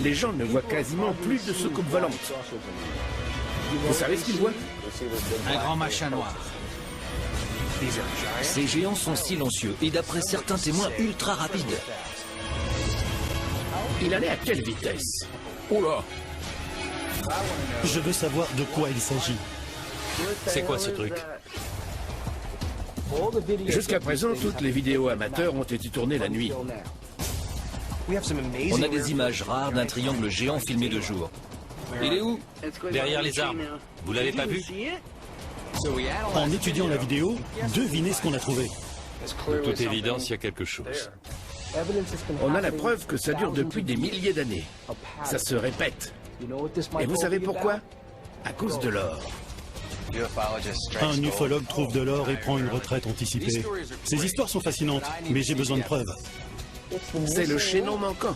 les gens ne voient quasiment plus de soucoupe volante. Vous savez ce qu'ils voient? Un grand machin noir. Ces géants sont silencieux et d'après certains témoins ultra rapides. Il allait à quelle vitesse? Oula! Je veux savoir de quoi il s'agit. C'est quoi ce truc? Jusqu'à présent, toutes les vidéos amateurs ont été tournées la nuit. On a des images rares d'un triangle géant filmé de jour. Il est où? Derrière les arbres. Vous l'avez pas vu? En étudiant la vidéo, devinez ce qu'on a trouvé. De toute évidence, il y a quelque chose. On a la preuve que ça dure depuis des milliers d'années. Ça se répète. Et vous savez pourquoi? À cause de l'or. Un ufologue trouve de l'or et prend une retraite anticipée. Ces histoires sont fascinantes, mais j'ai besoin de preuves. C'est le chaînon manquant.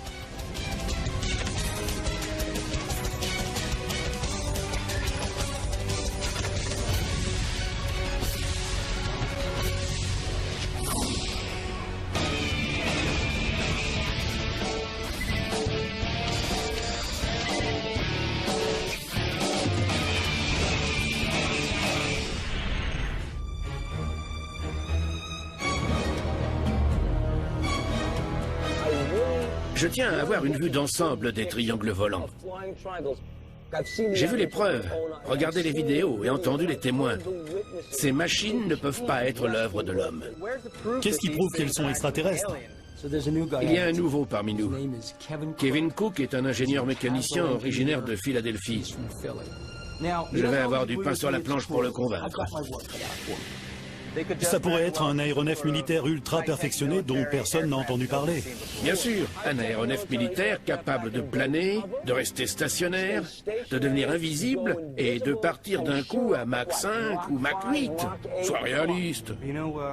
Je tiens à avoir une vue d'ensemble des triangles volants. J'ai vu les preuves, regardé les vidéos et entendu les témoins. Ces machines ne peuvent pas être l'œuvre de l'homme. Qu'est-ce qui prouve qu'elles sont extraterrestres? Il y a un nouveau parmi nous. Kevin Cook est un ingénieur mécanicien originaire de Philadelphie. Je vais avoir du pain sur la planche pour le convaincre. Ça pourrait être un aéronef militaire ultra perfectionné dont personne n'a entendu parler. Bien sûr, un aéronef militaire capable de planer, de rester stationnaire, de devenir invisible et de partir d'un coup à Mach 5 ou Mach 8. Sois réaliste.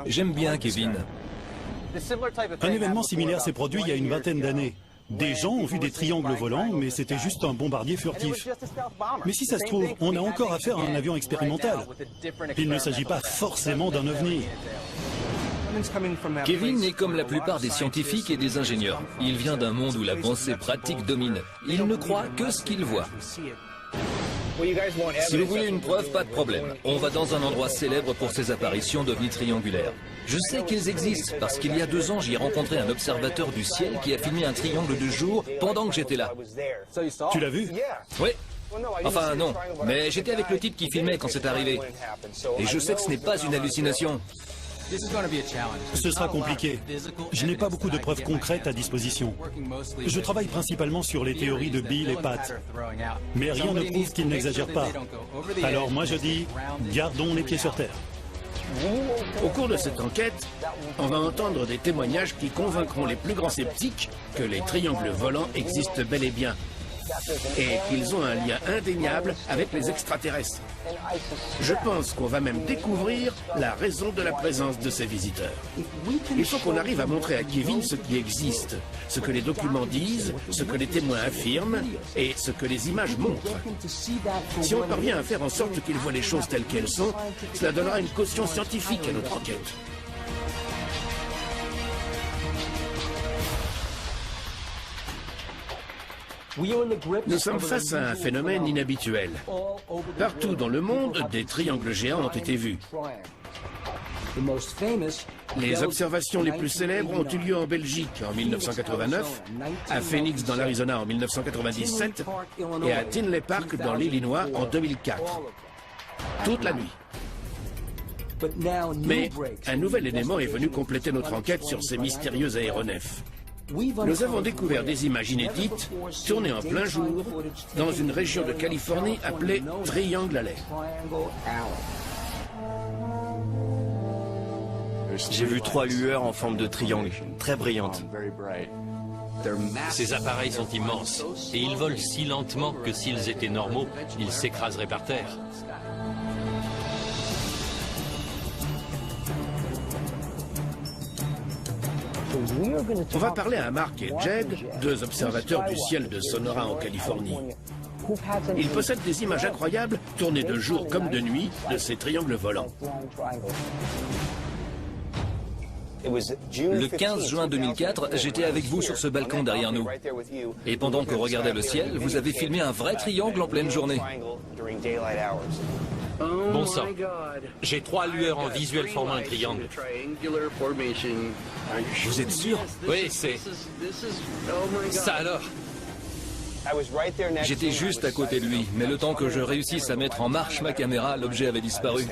J'aime bien Kevin. Un événement similaire s'est produit il y a une vingtaine d'années. Des gens ont vu des triangles volants, mais c'était juste un bombardier furtif. Mais si ça se trouve, on a encore affaire à un avion expérimental. Il ne s'agit pas forcément d'un ovni. Kevin est comme la plupart des scientifiques et des ingénieurs. Il vient d'un monde où la pensée pratique domine. Il ne croit que ce qu'il voit. Si vous voulez une preuve, pas de problème. On va dans un endroit célèbre pour ces apparitions d'ovnis triangulaires. Je sais qu'ils existent parce qu'il y a 2 ans, j'y ai rencontré un observateur du ciel qui a filmé un triangle de jour pendant que j'étais là. Tu l'as vu? Oui. Enfin non, mais j'étais avec le type qui filmait quand c'est arrivé. Et je sais que ce n'est pas une hallucination. Ce sera compliqué. Je n'ai pas beaucoup de preuves concrètes à disposition. Je travaille principalement sur les théories de Bill et Pat. Mais rien ne prouve qu'ils n'exagèrent pas. Alors moi je dis, gardons les pieds sur terre. Au cours de cette enquête, on va entendre des témoignages qui convaincront les plus grands sceptiques que les triangles volants existent bel et bien et qu'ils ont un lien indéniable avec les extraterrestres. Je pense qu'on va même découvrir la raison de la présence de ces visiteurs. Il faut qu'on arrive à montrer à Kevin ce qui existe, ce que les documents disent, ce que les témoins affirment et ce que les images montrent. Si on parvient à faire en sorte qu'il voit les choses telles qu'elles sont, cela donnera une caution scientifique à notre enquête. Nous sommes face à un phénomène inhabituel. Partout dans le monde, des triangles géants ont été vus. Les observations les plus célèbres ont eu lieu en Belgique en 1989, à Phoenix dans l'Arizona en 1997 et à Tinley Park dans l'Illinois en 2004. Toute la nuit. Mais un nouvel élément est venu compléter notre enquête sur ces mystérieux aéronefs. Nous avons découvert des images inédites, tournées en plein jour, dans une région de Californie appelée Triangle Alley. J'ai vu 3 lueurs en forme de triangle, très brillantes. Ces appareils sont immenses et ils volent si lentement que s'ils étaient normaux, ils s'écraseraient par terre. On va parler à Mark et Jed, 2 observateurs du ciel de Sonora en Californie. Ils possèdent des images incroyables, tournées de jour comme de nuit, de ces triangles volants. Le 15 juin 2004, j'étais avec vous sur ce balcon derrière nous. Et pendant qu'on regardait le ciel, vous avez filmé un vrai triangle en pleine journée. Bon sang. J'ai 3 lueurs en visuel formant un triangle. Vous êtes sûr? Oui, c'est... Ça alors? J'étais juste à côté de lui, mais le temps que je réussisse à mettre en marche ma caméra, l'objet avait disparu.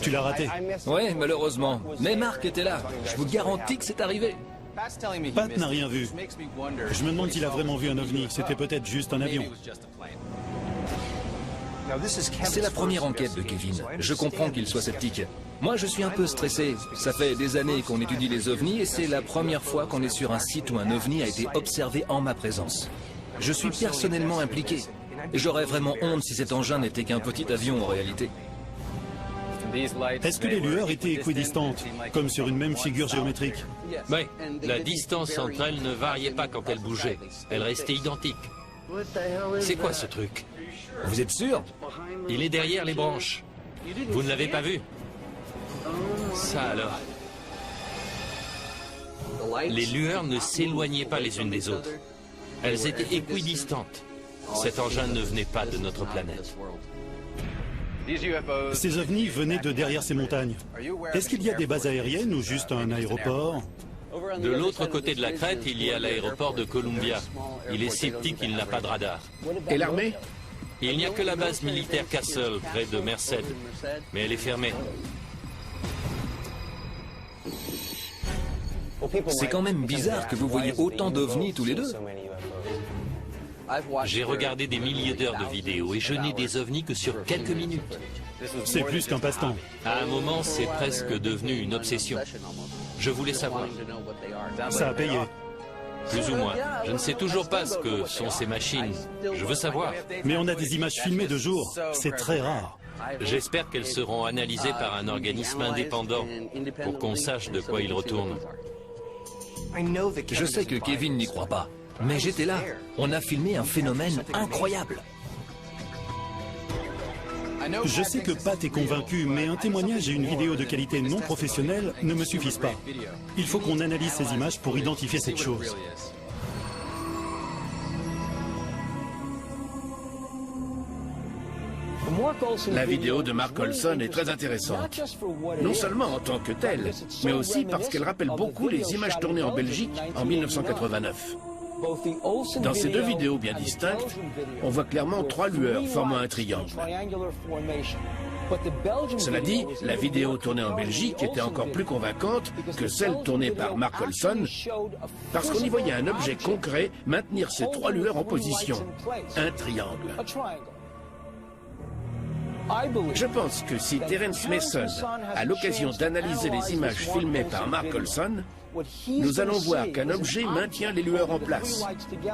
Tu l'as raté. Ouais, malheureusement. Mais Marc était là. Je vous garantis que c'est arrivé. Pat n'a rien vu. Je me demande s'il a vraiment vu un ovni. C'était peut-être juste un avion. C'est la première enquête de Kevin. Je comprends qu'il soit sceptique. Moi, je suis un peu stressé. Ça fait des années qu'on étudie les ovnis et c'est la première fois qu'on est sur un site où un ovni a été observé en ma présence. Je suis personnellement impliqué. J'aurais vraiment honte si cet engin n'était qu'un petit avion en réalité. Est-ce que les lueurs étaient équidistantes, comme sur une même figure géométrique? Oui, la distance entre elles ne variait pas quand elles bougeaient. Elles restaient identiques. C'est quoi ce truc? Vous êtes sûr? Il est derrière les branches. Vous ne l'avez pas vu? Ça alors. Les lueurs ne s'éloignaient pas les unes des autres. Elles étaient équidistantes. Cet engin ne venait pas de notre planète. Ces ovnis venaient de derrière ces montagnes. Est-ce qu'il y a des bases aériennes ou juste un aéroport? De l'autre côté de la crête, il y a l'aéroport de Columbia. Il est sceptique qu'il n'a pas de radar. Et l'armée? Il n'y a que la base militaire Castle, près de Merced. Mais elle est fermée. C'est quand même bizarre que vous voyez autant d'ovnis tous les deux. J'ai regardé des milliers d'heures de vidéos et je n'ai des ovnis que sur quelques minutes. C'est plus qu'un passe-temps. À un moment, c'est presque devenu une obsession. Je voulais savoir. Ça a payé. Plus ou moins. Je ne sais toujours pas ce que sont ces machines. Je veux savoir. Mais on a des images filmées de jour. C'est très rare. J'espère qu'elles seront analysées par un organisme indépendant pour qu'on sache de quoi il retourne. Je sais que Kevin n'y croit pas. Mais j'étais là. On a filmé un phénomène incroyable. Je sais que Pat est convaincu, mais un témoignage et une vidéo de qualité non professionnelle ne me suffisent pas. Il faut qu'on analyse ces images pour identifier cette chose. La vidéo de Mark Olson est très intéressante. Non seulement en tant que telle, mais aussi parce qu'elle rappelle beaucoup les images tournées en Belgique en 1989. Dans ces deux vidéos bien distinctes, on voit clairement 3 lueurs formant un triangle. Cela dit, la vidéo tournée en Belgique était encore plus convaincante que celle tournée par Mark Olson, parce qu'on y voyait un objet concret maintenir ces 3 lueurs en position, un triangle. Je pense que si Terence Mason a l'occasion d'analyser les images filmées par Mark Olson, nous allons voir qu'un objet maintient les lueurs en place.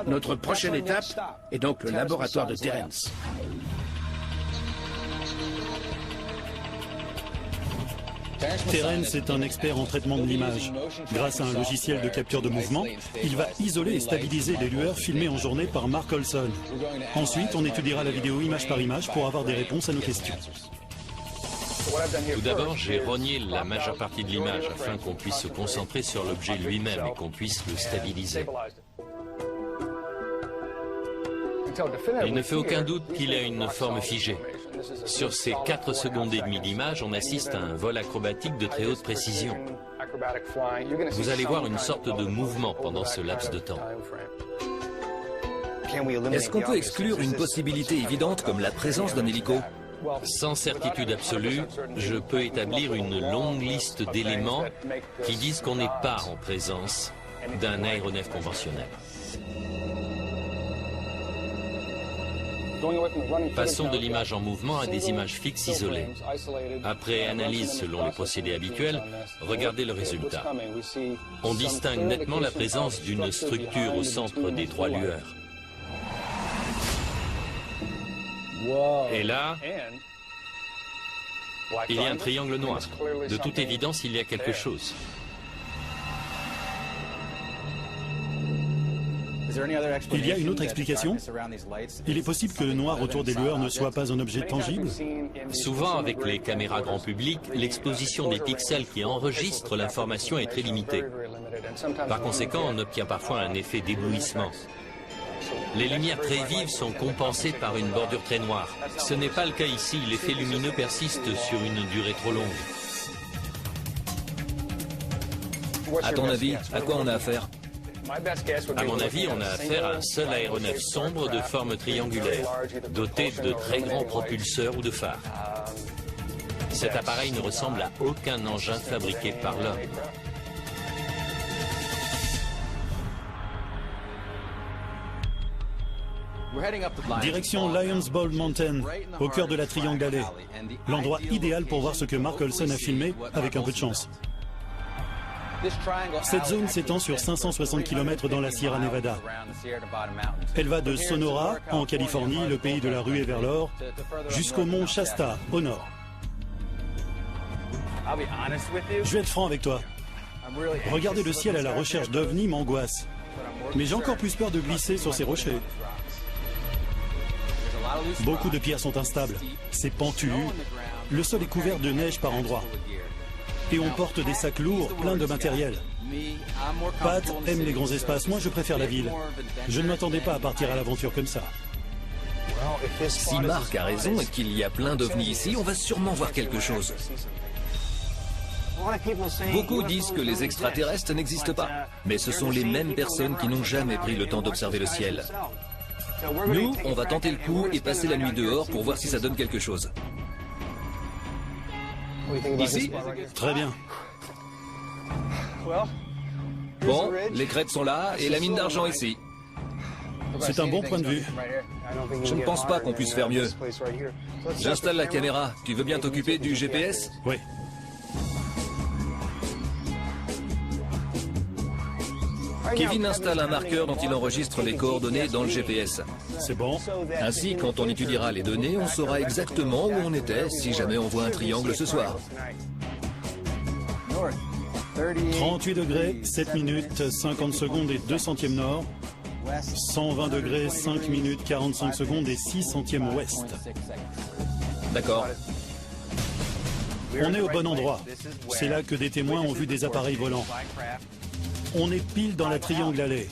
Notre prochaine étape est donc le laboratoire de Terence. Terence est un expert en traitement de l'image. Grâce à un logiciel de capture de mouvement, il va isoler et stabiliser les lueurs filmées en journée par Mark Olson. Ensuite, on étudiera la vidéo image par image pour avoir des réponses à nos questions. Tout d'abord, j'ai rogné la majeure partie de l'image afin qu'on puisse se concentrer sur l'objet lui-même et qu'on puisse le stabiliser. Il ne fait aucun doute qu'il a une forme figée. Sur ces 4 secondes et demie d'image, on assiste à un vol acrobatique de très haute précision. Vous allez voir une sorte de mouvement pendant ce laps de temps. Est-ce qu'on peut exclure une possibilité évidente comme la présence d'un hélico? Sans certitude absolue, je peux établir une longue liste d'éléments qui disent qu'on n'est pas en présence d'un aéronef conventionnel. Passons de l'image en mouvement à des images fixes isolées. Après analyse selon les procédés habituels, regardez le résultat. On distingue nettement la présence d'une structure au centre des 3 lueurs. Et là, il y a un triangle noir. De toute évidence, il y a quelque chose. Il y a une autre explication? Il est possible que le noir autour des lueurs ne soit pas un objet tangible? Souvent, avec les caméras grand public, l'exposition des pixels qui enregistrent l'information est très limitée. Par conséquent, on obtient parfois un effet d'éblouissement. Les lumières très vives sont compensées par une bordure très noire. Ce n'est pas le cas ici, l'effet lumineux persiste sur une durée trop longue. À ton avis, à quoi on a affaire? À mon avis, on a affaire à un seul aéronef sombre de forme triangulaire, doté de très grands propulseurs ou de phares. Cet appareil ne ressemble à aucun engin fabriqué par l'homme. Direction Lions Bald Mountain, au cœur de la Triangle Alley. L'endroit idéal pour voir ce que Mark Olson a filmé, avec un peu de chance. Cette zone s'étend sur 560 km dans la Sierra Nevada. Elle va de Sonora, en Californie, le pays de la ruée vers l'or, jusqu'au mont Shasta, au nord. Je vais être franc avec toi. Regarder le ciel à la recherche d'ovnis m'angoisse. Mais j'ai encore plus peur de glisser sur ces rochers. Beaucoup de pierres sont instables. C'est pentu. Le sol est couvert de neige par endroits. Et on porte des sacs lourds, pleins de matériel. Pat aime les grands espaces, moi je préfère la ville. Je ne m'attendais pas à partir à l'aventure comme ça. Si Mark a raison et qu'il y a plein d'ovnis ici, on va sûrement voir quelque chose. Beaucoup disent que les extraterrestres n'existent pas, mais ce sont les mêmes personnes qui n'ont jamais pris le temps d'observer le ciel. Nous, on va tenter le coup et passer la nuit dehors pour voir si ça donne quelque chose. Ici? Très bien. Bon, les crêtes sont là et la mine d'argent ici. C'est un bon point de vue. Je ne pense pas qu'on puisse faire mieux. J'installe la caméra. Tu veux bien t'occuper du GPS? Oui. Kevin installe un marqueur dont il enregistre les coordonnées dans le GPS. C'est bon. Ainsi, quand on étudiera les données, on saura exactement où on était si jamais on voit un triangle ce soir. 38 degrés, 7 minutes, 50 secondes et 2 centièmes nord. 120 degrés, 5 minutes, 45 secondes et 6 centièmes ouest. D'accord. On est au bon endroit. C'est là que des témoins ont vu des appareils volants. On est pile dans la Triangle Alley.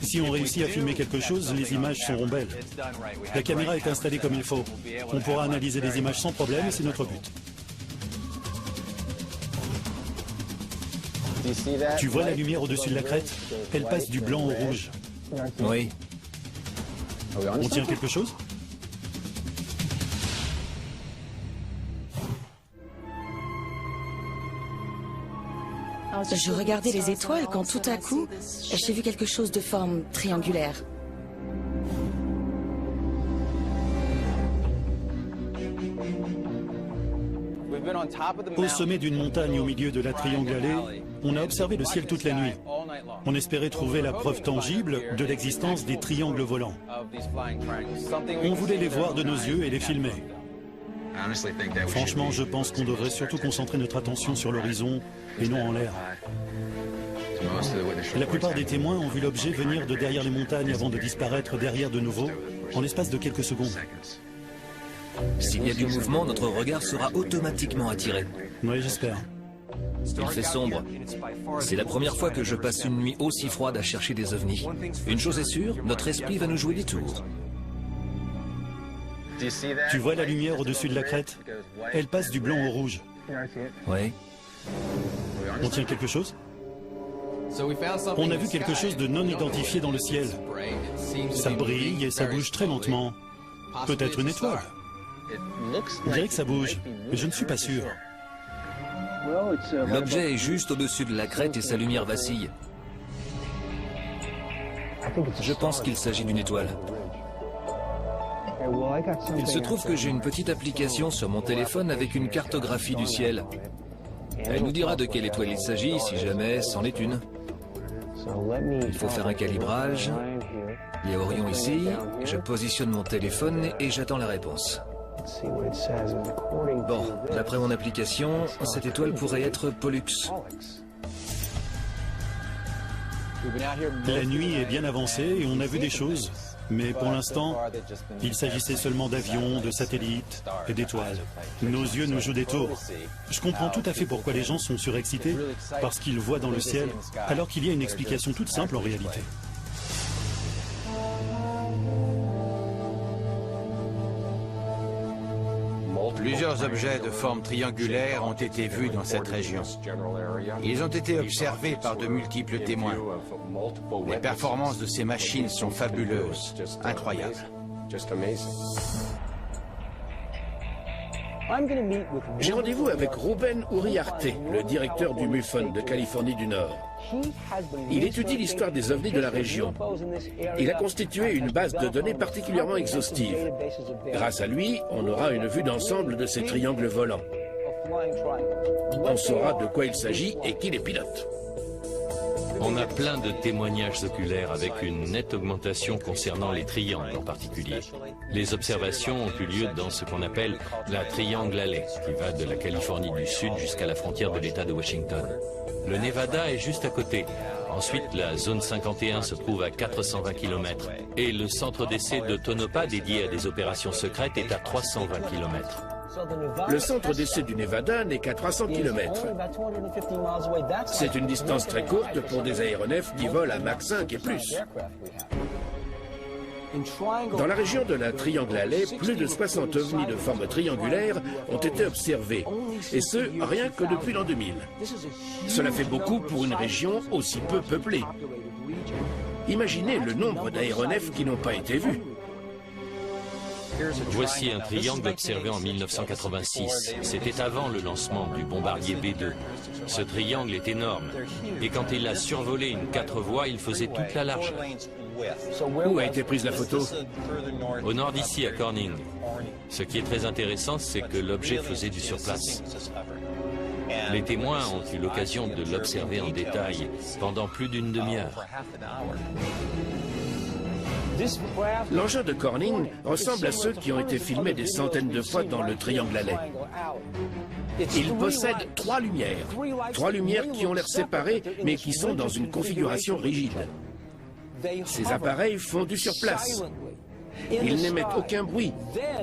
Si on réussit à filmer quelque chose, les images seront belles. La caméra est installée comme il faut. On pourra analyser les images sans problème et c'est notre but. Tu vois la lumière au-dessus de la crête? Elle passe du blanc au rouge. Oui. On tient quelque chose? Je regardais les étoiles quand tout à coup, j'ai vu quelque chose de forme triangulaire. Au sommet d'une montagne au milieu de la Triangle Alley, on a observé le ciel toute la nuit. On espérait trouver la preuve tangible de l'existence des triangles volants. On voulait les voir de nos yeux et les filmer. Franchement, je pense qu'on devrait surtout concentrer notre attention sur l'horizon et non en l'air. La plupart des témoins ont vu l'objet venir de derrière les montagnes avant de disparaître derrière de nouveau, en l'espace de quelques secondes. S'il y a du mouvement, notre regard sera automatiquement attiré. Oui, j'espère. Il fait sombre. C'est la première fois que je passe une nuit aussi froide à chercher des ovnis. Une chose est sûre, notre esprit va nous jouer des tours. Tu vois la lumière au-dessus de la crête? Elle passe du blanc au rouge. Oui. On tient quelque chose? On a vu quelque chose de non identifié dans le ciel. Ça brille et ça bouge très lentement. Peut-être une étoile. On dirait que ça bouge, mais je ne suis pas sûr. L'objet est juste au-dessus de la crête et sa lumière vacille. Je pense qu'il s'agit d'une étoile. Il se trouve que j'ai une petite application sur mon téléphone avec une cartographie du ciel. Elle nous dira de quelle étoile il s'agit si jamais c'en est une. Il faut faire un calibrage. Il y a Orion ici. Je positionne mon téléphone et j'attends la réponse. Bon, d'après mon application, cette étoile pourrait être Pollux. La nuit est bien avancée et on a vu des choses. Mais pour l'instant, il s'agissait seulement d'avions, de satellites et d'étoiles. Nos yeux nous jouent des tours. Je comprends tout à fait pourquoi les gens sont surexcités, parce qu'ils voient dans le ciel, alors qu'il y a une explication toute simple en réalité. Plusieurs objets de forme triangulaire ont été vus dans cette région. Ils ont été observés par de multiples témoins. Les performances de ces machines sont fabuleuses, incroyables. J'ai rendez-vous avec Ruben Uriarte, le directeur du MUFON de Californie du Nord. Il étudie l'histoire des ovnis de la région. Il a constitué une base de données particulièrement exhaustive. Grâce à lui, on aura une vue d'ensemble de ces triangles volants. On saura de quoi il s'agit et qui les pilote. On a plein de témoignages oculaires avec une nette augmentation concernant les triangles en particulier. Les observations ont eu lieu dans ce qu'on appelle la Triangle Alley, qui va de la Californie du Sud jusqu'à la frontière de l'État de Washington. Le Nevada est juste à côté. Ensuite, la zone 51 se trouve à 420 km. Et le centre d'essai de Tonopah, dédié à des opérations secrètes, est à 320 km. Le centre d'essai du Nevada n'est qu'à 300 km. C'est une distance très courte pour des aéronefs qui volent à Mach 5 et plus. Dans la région de la Triangle Alley, plus de 60 ovnis de forme triangulaire ont été observés, et ce, rien que depuis l'an 2000. Cela fait beaucoup pour une région aussi peu peuplée. Imaginez le nombre d'aéronefs qui n'ont pas été vus. Voici un triangle observé en 1986. C'était avant le lancement du bombardier B-2. Ce triangle est énorme. Et quand il a survolé une 4 voies, il faisait toute la largeur. Où a été prise la photo? Au nord d'ici, à Corning. Ce qui est très intéressant, c'est que l'objet faisait du surplace. Les témoins ont eu l'occasion de l'observer en détail pendant plus d'une demi-heure. L'engin de Corning ressemble à ceux qui ont été filmés des centaines de fois dans le Triangle Alley. Il possède 3 lumières. 3 lumières qui ont l'air séparées, mais qui sont dans une configuration rigide. Ces appareils font du surplace. Ils n'émettent aucun bruit.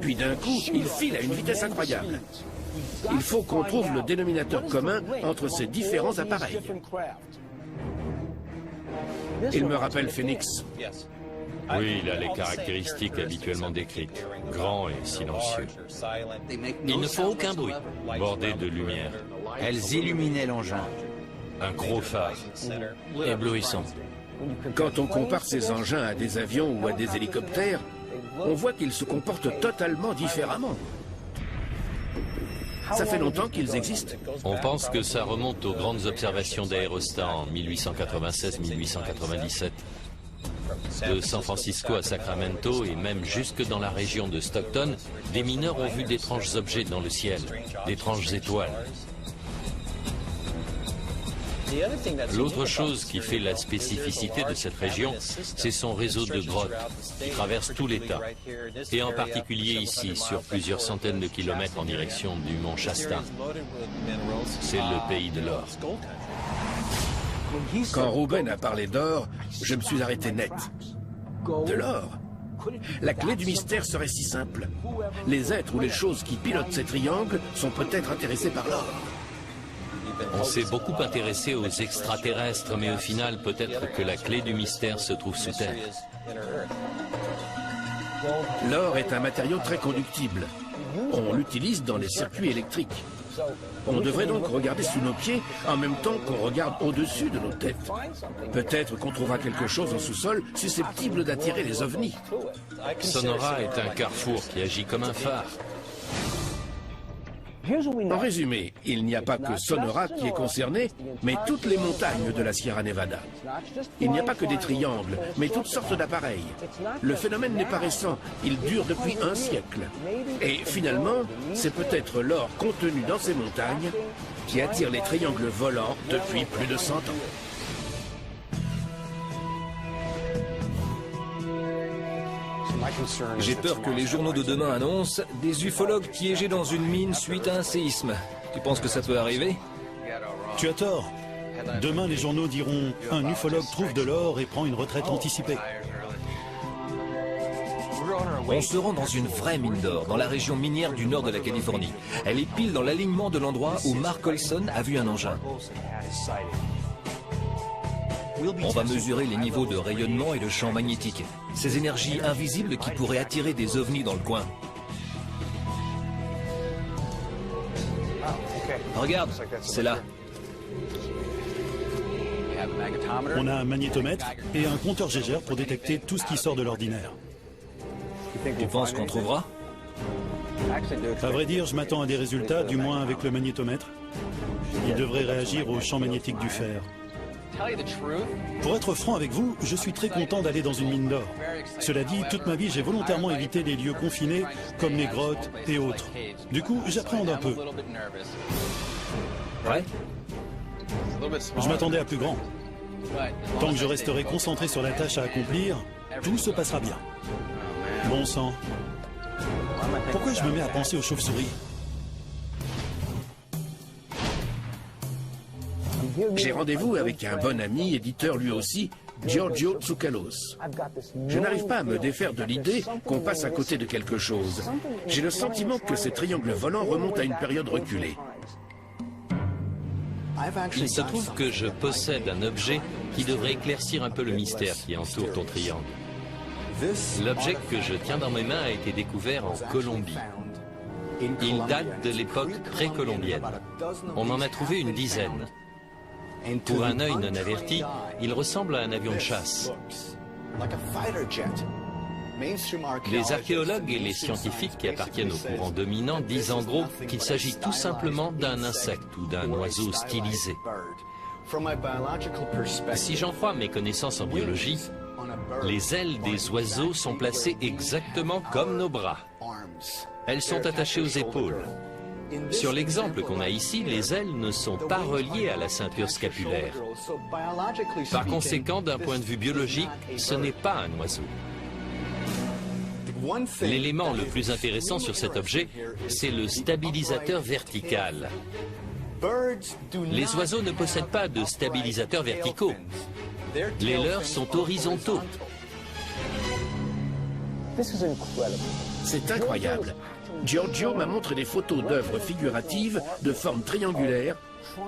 Puis d'un coup, ils filent à une vitesse incroyable. Il faut qu'on trouve le dénominateur commun entre ces différents appareils. Il me rappelle Phoenix. Oui, il a les caractéristiques habituellement décrites. Grand et silencieux. Il ne faut aucun bruit, bordé de lumière. Elles illuminaient l'engin. Un gros phare. Éblouissant. Quand on compare ces engins à des avions ou à des hélicoptères, on voit qu'ils se comportent totalement différemment. Ça fait longtemps qu'ils existent. On pense que ça remonte aux grandes observations d'Aérostat en 1896-1897. De San Francisco à Sacramento et même jusque dans la région de Stockton, des mineurs ont vu d'étranges objets dans le ciel, d'étranges étoiles. L'autre chose qui fait la spécificité de cette région, c'est son réseau de grottes qui traverse tout l'État, et en particulier ici, sur plusieurs centaines de kilomètres en direction du mont Shasta. C'est le pays de l'or. Quand Ruben a parlé d'or, je me suis arrêté net. De l'or? La clé du mystère serait si simple. Les êtres ou les choses qui pilotent ces triangles sont peut-être intéressés par l'or. On s'est beaucoup intéressé aux extraterrestres, mais au final, peut-être que la clé du mystère se trouve sous terre. L'or est un matériau très conductible. On l'utilise dans les circuits électriques. On devrait donc regarder sous nos pieds en même temps qu'on regarde au-dessus de nos têtes. Peut-être qu'on trouvera quelque chose en sous-sol susceptible d'attirer les ovnis. Sonora est un carrefour qui agit comme un phare. En résumé, il n'y a pas que Sonora qui est concerné, mais toutes les montagnes de la Sierra Nevada. Il n'y a pas que des triangles, mais toutes sortes d'appareils. Le phénomène n'est pas récent, il dure depuis un siècle. Et finalement, c'est peut-être l'or contenu dans ces montagnes qui attire les triangles volants depuis plus de 100 ans. J'ai peur que les journaux de demain annoncent des ufologues piégés dans une mine suite à un séisme. Tu penses que ça peut arriver? Tu as tort. Demain, les journaux diront « Un ufologue trouve de l'or et prend une retraite anticipée ». On se rend dans une vraie mine d'or, dans la région minière du nord de la Californie. Elle est pile dans l'alignement de l'endroit où Mark Olson a vu un engin. On va mesurer les niveaux de rayonnement et de champ magnétique. Ces énergies invisibles qui pourraient attirer des ovnis dans le coin. Regarde, c'est là. On a un magnétomètre et un compteur Geiger pour détecter tout ce qui sort de l'ordinaire. Tu penses qu'on trouvera? À vrai dire, je m'attends à des résultats, du moins avec le magnétomètre. Il devrait réagir au champ magnétique du fer. Pour être franc avec vous, je suis très content d'aller dans une mine d'or. Cela dit, toute ma vie, j'ai volontairement évité les lieux confinés, comme les grottes et autres. Du coup, j'appréhende un peu. Ouais? Je m'attendais à plus grand. Tant que je resterai concentré sur la tâche à accomplir, tout se passera bien. Bon sang. Pourquoi je me mets à penser aux chauves-souris? J'ai rendez-vous avec un bon ami, éditeur lui aussi, Giorgio Tsoukalos. Je n'arrive pas à me défaire de l'idée qu'on passe à côté de quelque chose. J'ai le sentiment que ces triangles volants remontent à une période reculée. Il se trouve que je possède un objet qui devrait éclaircir un peu le mystère qui entoure ton triangle. L'objet que je tiens dans mes mains a été découvert en Colombie. Il date de l'époque précolombienne. On en a trouvé une dizaine. Pour un œil non averti, il ressemble à un avion de chasse. Les archéologues et les scientifiques qui appartiennent au courant dominant disent en gros qu'il s'agit tout simplement d'un insecte ou d'un oiseau stylisé. Si j'en crois mes connaissances en biologie, les ailes des oiseaux sont placées exactement comme nos bras. Elles sont attachées aux épaules. Sur l'exemple qu'on a ici, les ailes ne sont pas reliées à la ceinture scapulaire. Par conséquent, d'un point de vue biologique, ce n'est pas un oiseau. L'élément le plus intéressant sur cet objet, c'est le stabilisateur vertical. Les oiseaux ne possèdent pas de stabilisateurs verticaux. Les leurs sont horizontaux. C'est incroyable. Giorgio m'a montré des photos d'œuvres figuratives de forme triangulaire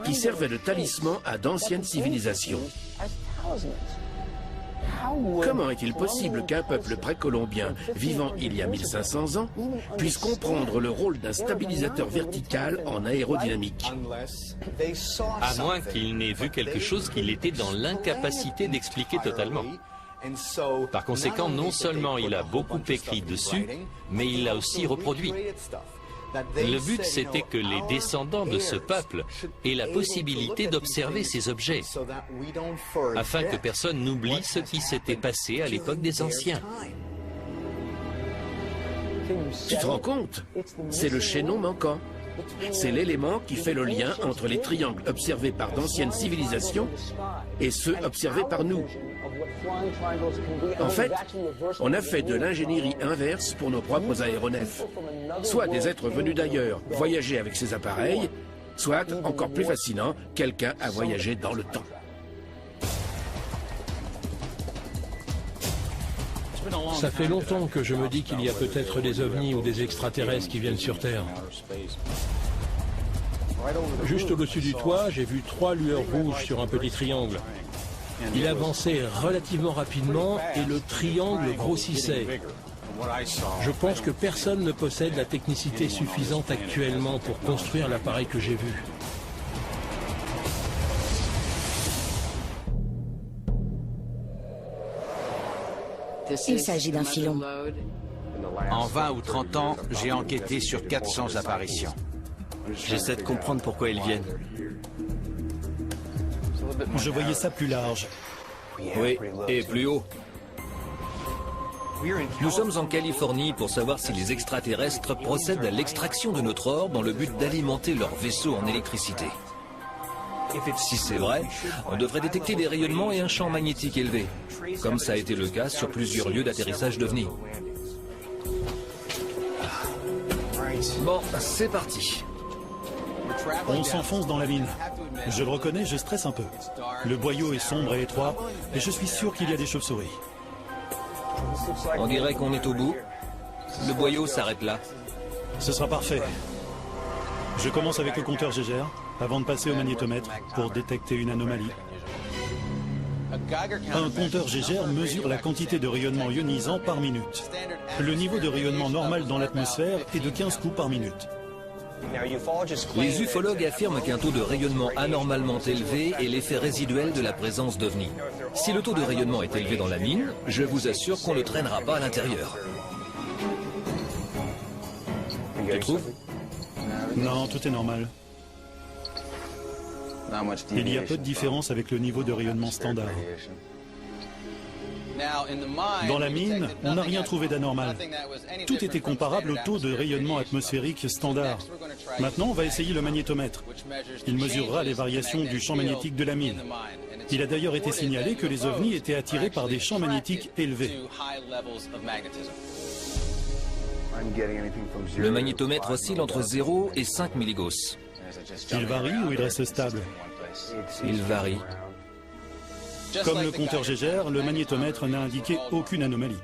qui servaient de talisman à d'anciennes civilisations. Comment est-il possible qu'un peuple précolombien vivant il y a 1500 ans puisse comprendre le rôle d'un stabilisateur vertical en aérodynamique? À moins qu'il n'ait vu quelque chose qu'il était dans l'incapacité d'expliquer totalement. Par conséquent, non seulement il a beaucoup écrit dessus, mais il l'a aussi reproduit. Le but, c'était que les descendants de ce peuple aient la possibilité d'observer ces objets, afin que personne n'oublie ce qui s'était passé à l'époque des anciens. Tu te rends compte? C'est le chaînon manquant. C'est l'élément qui fait le lien entre les triangles observés par d'anciennes civilisations et ceux observés par nous. En fait, on a fait de l'ingénierie inverse pour nos propres aéronefs. Soit des êtres venus d'ailleurs voyager avec ces appareils, soit, encore plus fascinant, quelqu'un a voyagé dans le temps. Ça fait longtemps que je me dis qu'il y a peut-être des ovnis ou des extraterrestres qui viennent sur Terre. Juste au-dessus du toit, j'ai vu 3 lueurs rouges sur un petit triangle. Il avançait relativement rapidement et le triangle grossissait. Je pense que personne ne possède la technicité suffisante actuellement pour construire l'appareil que j'ai vu. Il s'agit d'un filon. En 20 ou 30 ans, j'ai enquêté sur 400 apparitions. J'essaie de comprendre pourquoi ils viennent. Je voyais ça plus large. Oui, et plus haut. Nous sommes en Californie pour savoir si les extraterrestres procèdent à l'extraction de notre or dans le but d'alimenter leur vaisseau en électricité. Si c'est vrai, on devrait détecter des rayonnements et un champ magnétique élevé, comme ça a été le cas sur plusieurs lieux d'atterrissage d'OVNI. Bon, c'est parti. On s'enfonce dans la mine. Je le reconnais, je stresse un peu. Le boyau est sombre et étroit, et je suis sûr qu'il y a des chauves-souris. On dirait qu'on est au bout. Le boyau s'arrête là. Ce sera parfait. Je commence avec le compteur Geiger, avant de passer au magnétomètre, pour détecter une anomalie. Un compteur Geiger mesure la quantité de rayonnement ionisant par minute. Le niveau de rayonnement normal dans l'atmosphère est de 15 coups par minute. Les ufologues affirment qu'un taux de rayonnement anormalement élevé est l'effet résiduel de la présence d'ovnis. Si le taux de rayonnement est élevé dans la mine, je vous assure qu'on ne traînera pas à l'intérieur. Tu trouves? Non, tout est normal. Il y a peu de différence avec le niveau de rayonnement standard. Dans la mine, on n'a rien trouvé d'anormal. Tout était comparable au taux de rayonnement atmosphérique standard. Maintenant, on va essayer le magnétomètre. Il mesurera les variations du champ magnétique de la mine. Il a d'ailleurs été signalé que les ovnis étaient attirés par des champs magnétiques élevés. Le magnétomètre oscille entre 0 et 5 milligauss. Il varie ou il reste stable? Il varie. Comme le compteur Geiger, le magnétomètre n'a indiqué aucune anomalie.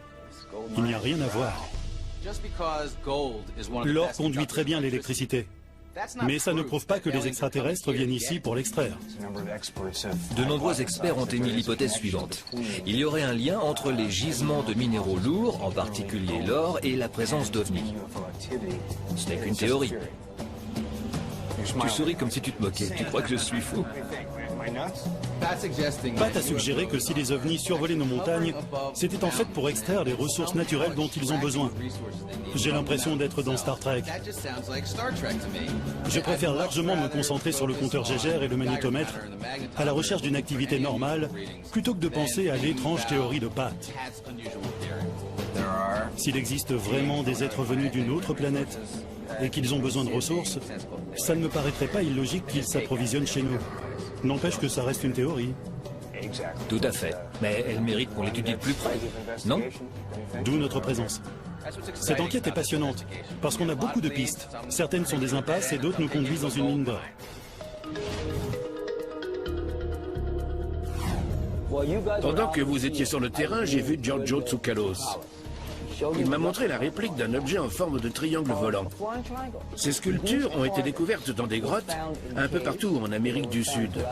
Il n'y a rien à voir. L'or conduit très bien l'électricité. Mais ça ne prouve pas que les extraterrestres viennent ici pour l'extraire. De nombreux experts ont émis l'hypothèse suivante. Il y aurait un lien entre les gisements de minéraux lourds, en particulier l'or, et la présence d'ovnis. Ce n'est qu'une théorie. Tu souris comme si tu te moquais. Tu crois que je suis fou? Pat a suggéré que si les ovnis survolaient nos montagnes, c'était en fait pour extraire les ressources naturelles dont ils ont besoin. J'ai l'impression d'être dans Star Trek. Je préfère largement me concentrer sur le compteur Geiger et le magnétomètre, à la recherche d'une activité normale, plutôt que de penser à l'étrange théorie de Pat. S'il existe vraiment des êtres venus d'une autre planète et qu'ils ont besoin de ressources, ça ne me paraîtrait pas illogique qu'ils s'approvisionnent chez nous. N'empêche que ça reste une théorie. Tout à fait. Mais elle mérite qu'on l'étudie de plus près, non? D'où notre présence. Cette enquête est passionnante, parce qu'on a beaucoup de pistes. Certaines sont des impasses et d'autres nous conduisent dans une mine d'or. Pendant que vous étiez sur le terrain, j'ai vu Giorgio Tsoukalos. Il m'a montré la réplique d'un objet en forme de triangle volant. Ces sculptures ont été découvertes dans des grottes un peu partout en Amérique du Sud.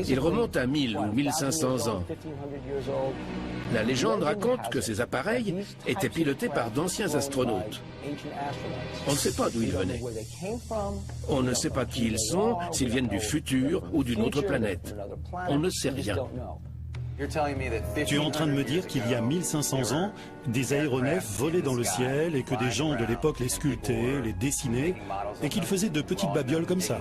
Ils remontent à 1000 ou 1500 ans. La légende raconte que ces appareils étaient pilotés par d'anciens astronautes. On ne sait pas d'où ils venaient. On ne sait pas qui ils sont, s'ils viennent du futur ou d'une autre planète. On ne sait rien. Tu es en train de me dire qu'il y a 1500 ans, des aéronefs volaient dans le ciel et que des gens de l'époque les sculptaient, les dessinaient et qu'ils faisaient de petites babioles comme ça.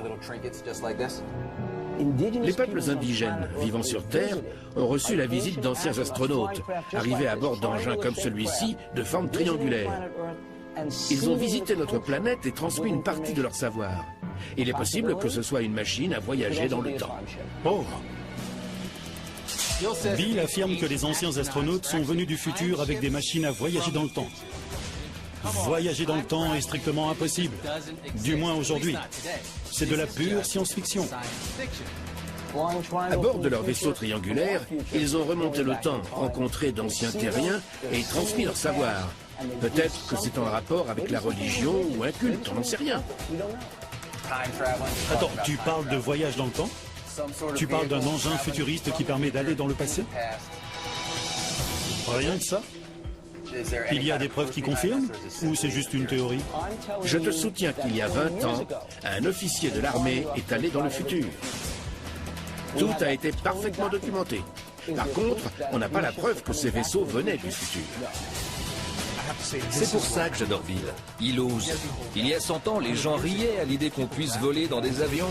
Les peuples indigènes vivant sur Terre ont reçu la visite d'anciens astronautes, arrivés à bord d'engins comme celui-ci, de forme triangulaire. Ils ont visité notre planète et transmis une partie de leur savoir. Il est possible que ce soit une machine à voyager dans le temps. Oh! Bill affirme que les anciens astronautes sont venus du futur avec des machines à voyager dans le temps. Voyager dans le temps est strictement impossible, du moins aujourd'hui. C'est de la pure science-fiction. À bord de leur vaisseau triangulaire, ils ont remonté le temps, rencontré d'anciens terriens et transmis leur savoir. Peut-être que c'est en rapport avec la religion ou un culte, on n'en sait rien. Attends, tu parles de voyage dans le temps ? Tu parles d'un engin futuriste qui permet d'aller dans le passé? Rien que ça? Il y a des preuves qui confirment? Ou c'est juste une théorie? Je te soutiens qu'il y a 20 ans, un officier de l'armée est allé dans le futur. Tout a été parfaitement documenté. Par contre, on n'a pas la preuve que ces vaisseaux venaient du futur. C'est pour ça que j'adore Bill. Il ose. Il y a 100 ans, les gens riaient à l'idée qu'on puisse voler dans des avions.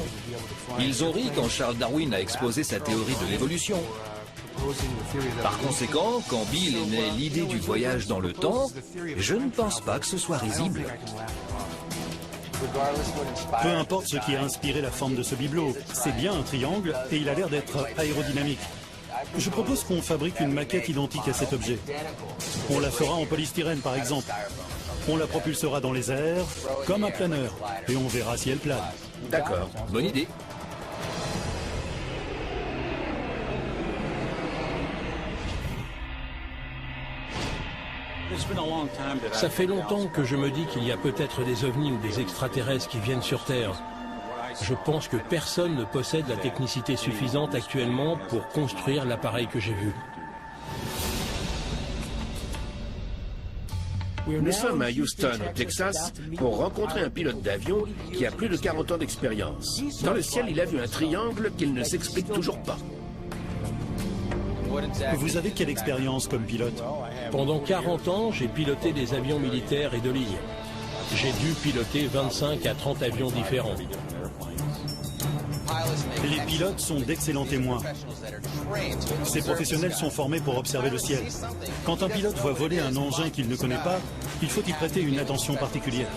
Ils ont ri quand Charles Darwin a exposé sa théorie de l'évolution. Par conséquent, quand Bill émet l'idée du voyage dans le temps, je ne pense pas que ce soit risible. Peu importe ce qui a inspiré la forme de ce bibelot, c'est bien un triangle et il a l'air d'être aérodynamique. Je propose qu'on fabrique une maquette identique à cet objet. On la fera en polystyrène par exemple. On la propulsera dans les airs, comme un planeur, et on verra si elle plane. D'accord. Bonne idée. Ça fait longtemps que je me dis qu'il y a peut-être des ovnis ou des extraterrestres qui viennent sur Terre. Je pense que personne ne possède la technicité suffisante actuellement pour construire l'appareil que j'ai vu. Nous sommes à Houston, au Texas, pour rencontrer un pilote d'avion qui a plus de 40 ans d'expérience. Dans le ciel, il a vu un triangle qu'il ne s'explique toujours pas. Vous avez quelle expérience comme pilote? Pendant 40 ans, j'ai piloté des avions militaires et de ligne. J'ai dû piloter 25 à 30 avions différents. Les pilotes sont d'excellents témoins. Ces professionnels sont formés pour observer le ciel. Quand un pilote voit voler un engin qu'il ne connaît pas, il faut y prêter une attention particulière.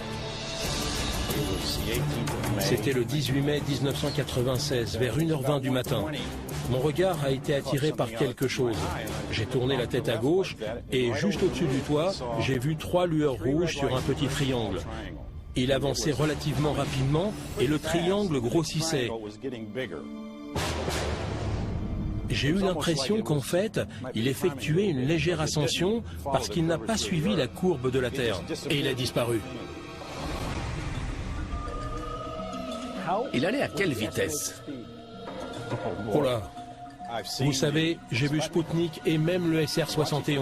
C'était le 18 mai 1996, vers 1h20 du matin. Mon regard a été attiré par quelque chose. J'ai tourné la tête à gauche et juste au-dessus du toit, j'ai vu 3 lueurs rouges sur un petit triangle. Il avançait relativement rapidement et le triangle grossissait. J'ai eu l'impression qu'en fait, il effectuait une légère ascension parce qu'il n'a pas suivi la courbe de la Terre et il a disparu. Il allait à quelle vitesse? Oh là! Vous savez, j'ai vu Spoutnik et même le SR-71.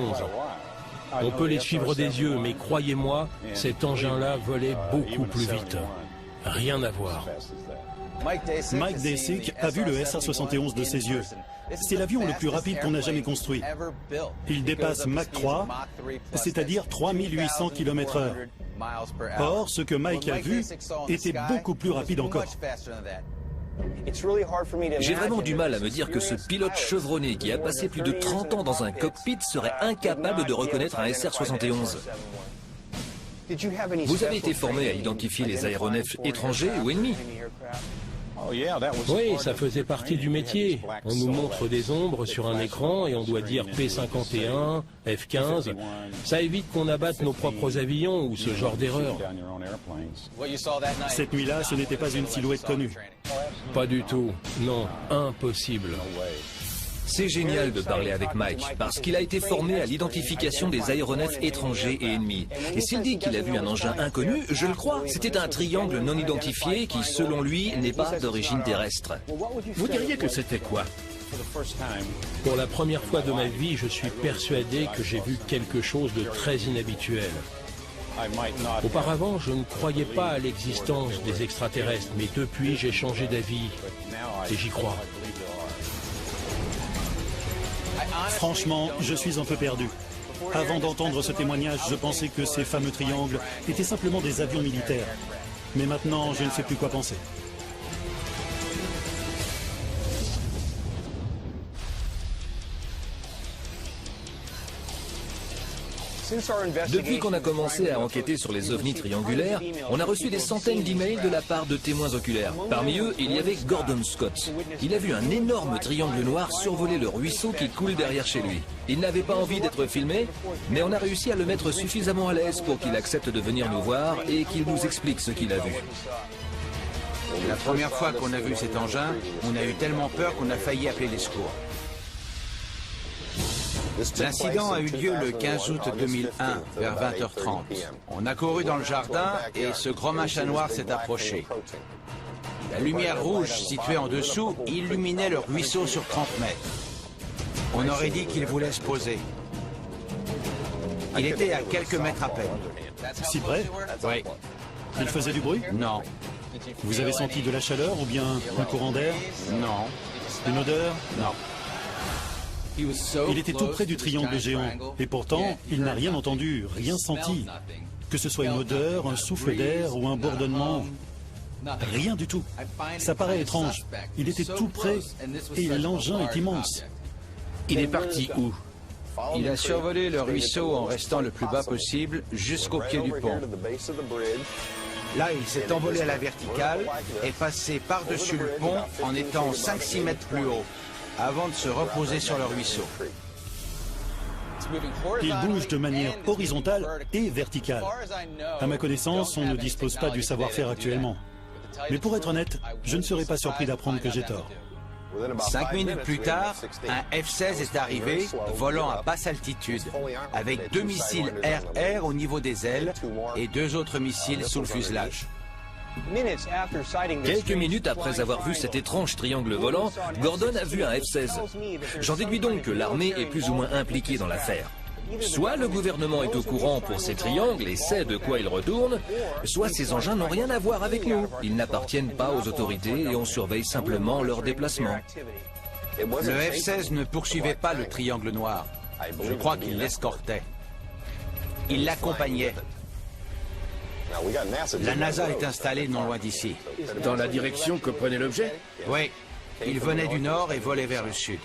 On peut les suivre des yeux, mais croyez-moi, cet engin-là volait beaucoup plus vite. Rien à voir. Mike Dasick a vu le SR-71 de ses yeux. C'est l'avion le plus rapide qu'on a jamais construit. Il dépasse Mach 3, c'est-à-dire 3800 km/h. Or, ce que Mike a vu était beaucoup plus rapide encore. J'ai vraiment du mal à me dire que ce pilote chevronné qui a passé plus de 30 ans dans un cockpit serait incapable de reconnaître un SR-71. Vous avez été formé à identifier les aéronefs étrangers ou ennemis? Oui, ça faisait partie du métier. On nous montre des ombres sur un écran et on doit dire P-51, F-15. Ça évite qu'on abatte nos propres avions ou ce genre d'erreur. Cette nuit-là, ce n'était pas une silhouette connue. Pas du tout. Non, impossible. C'est génial de parler avec Mike, parce qu'il a été formé à l'identification des aéronefs étrangers et ennemis. Et s'il dit qu'il a vu un engin inconnu, je le crois. C'était un triangle non identifié qui, selon lui, n'est pas d'origine terrestre. Vous diriez que c'était quoi? Pour la première fois de ma vie, je suis persuadé que j'ai vu quelque chose de très inhabituel. Auparavant, je ne croyais pas à l'existence des extraterrestres, mais depuis, j'ai changé d'avis et j'y crois. Franchement, je suis un peu perdu. Avant d'entendre ce témoignage, je pensais que ces fameux triangles étaient simplement des avions militaires. Mais maintenant, je ne sais plus quoi penser. Depuis qu'on a commencé à enquêter sur les ovnis triangulaires, on a reçu des centaines d'emails de la part de témoins oculaires. Parmi eux, il y avait Gordon Scott. Il a vu un énorme triangle noir survoler le ruisseau qui coule derrière chez lui. Il n'avait pas envie d'être filmé, mais on a réussi à le mettre suffisamment à l'aise pour qu'il accepte de venir nous voir et qu'il nous explique ce qu'il a vu. La première fois qu'on a vu cet engin, on a eu tellement peur qu'on a failli appeler les secours. L'incident a eu lieu le 15 août 2001, vers 20h30. On a couru dans le jardin et ce gros machin noir s'est approché. La lumière rouge située en dessous illuminait le ruisseau sur 30 mètres. On aurait dit qu'il voulait se poser. Il était à quelques mètres à peine. Si près? Oui. Il faisait du bruit? Non. Vous avez senti de la chaleur ou bien un courant d'air? Non. Une odeur? Non. Il était tout près du triangle géant, et pourtant, il n'a rien entendu, rien senti. Que ce soit une odeur, un souffle d'air ou un bourdonnement, rien du tout. Ça paraît étrange. Il était tout près, et l'engin est immense. Il est parti où? Il a survolé le ruisseau en restant le plus bas possible jusqu'au pied du pont. Là, il s'est envolé à la verticale et passé par-dessus le pont en étant 5-6 mètres plus haut, avant de se reposer sur le ruisseau. Il bouge de manière horizontale et verticale. À ma connaissance, on ne dispose pas du savoir-faire actuellement. Mais pour être honnête, je ne serais pas surpris d'apprendre que j'ai tort. 5 minutes plus tard, un F-16 est arrivé, volant à basse altitude, avec 2 missiles air-air au niveau des ailes et 2 autres missiles sous le fuselage. Quelques minutes après avoir vu cet étrange triangle volant, Gordon a vu un F-16. J'en déduis donc que l'armée est plus ou moins impliquée dans l'affaire. Soit le gouvernement est au courant pour ces triangles et sait de quoi ils retournent, soit ces engins n'ont rien à voir avec nous. Ils n'appartiennent pas aux autorités et on surveille simplement leurs déplacements. Le F-16 ne poursuivait pas le triangle noir. Je crois qu'il l'escortait. Il l'accompagnait. La NASA est installée non loin d'ici. Dans la direction que prenait l'objet? Oui, il venait du nord et volait vers le sud.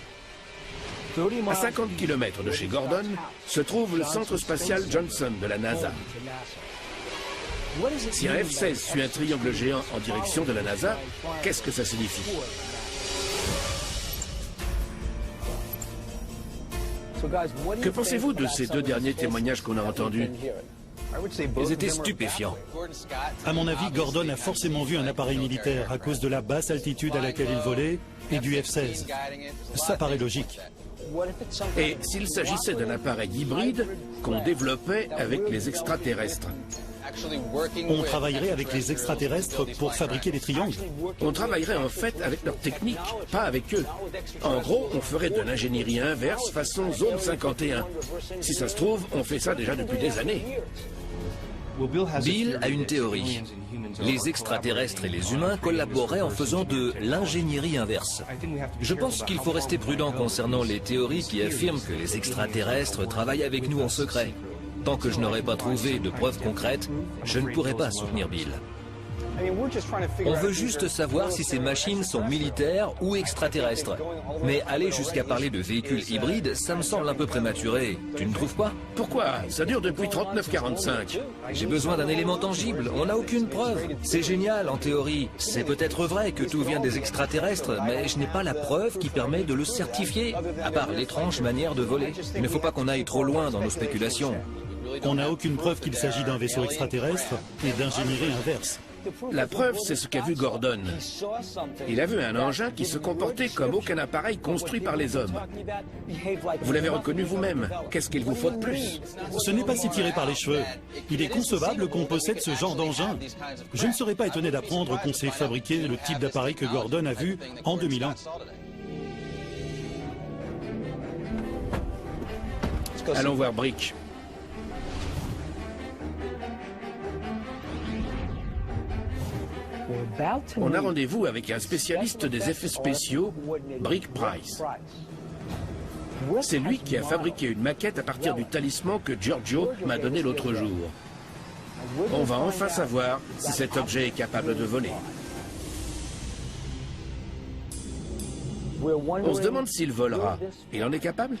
À 50 km de chez Gordon se trouve le centre spatial Johnson de la NASA. Si un F-16 suit un triangle géant en direction de la NASA, qu'est-ce que ça signifie? Que pensez-vous de ces 2 derniers témoignages qu'on a entendus? Ils étaient stupéfiants. À mon avis, Gordon a forcément vu un appareil militaire à cause de la basse altitude à laquelle il volait et du F-16. Ça paraît logique. Et s'il s'agissait d'un appareil hybride qu'on développait avec les extraterrestres? On travaillerait avec les extraterrestres pour fabriquer des triangles. On travaillerait en fait avec leur technique, pas avec eux. En gros, on ferait de l'ingénierie inverse façon zone 51. Si ça se trouve, on fait ça déjà depuis des années. Bill a une théorie. Les extraterrestres et les humains collaboreraient en faisant de l'ingénierie inverse. Je pense qu'il faut rester prudent concernant les théories qui affirment que les extraterrestres travaillent avec nous en secret. Tant que je n'aurai pas trouvé de preuves concrètes, je ne pourrai pas soutenir Bill. On veut juste savoir si ces machines sont militaires ou extraterrestres. Mais aller jusqu'à parler de véhicules hybrides, ça me semble un peu prématuré. Tu ne trouves pas? Pourquoi? Ça dure depuis 39-45. J'ai besoin d'un élément tangible. On n'a aucune preuve. C'est génial en théorie. C'est peut-être vrai que tout vient des extraterrestres, mais je n'ai pas la preuve qui permet de le certifier. À part l'étrange manière de voler. Il ne faut pas qu'on aille trop loin dans nos spéculations. On n'a aucune preuve qu'il s'agit d'un vaisseau extraterrestre et d'ingénierie inverse. La preuve, c'est ce qu'a vu Gordon. Il a vu un engin qui se comportait comme aucun appareil construit par les hommes. Vous l'avez reconnu vous-même. Qu'est-ce qu'il vous faut de plus? Ce n'est pas si tiré par les cheveux. Il est concevable qu'on possède ce genre d'engin. Je ne serais pas étonné d'apprendre qu'on sait fabriquer le type d'appareil que Gordon a vu en 2001. Allons voir Brick. On a rendez-vous avec un spécialiste des effets spéciaux, Brick Price. C'est lui qui a fabriqué une maquette à partir du talisman que Giorgio m'a donné l'autre jour. On va enfin savoir si cet objet est capable de voler. On se demande s'il volera. Il en est capable?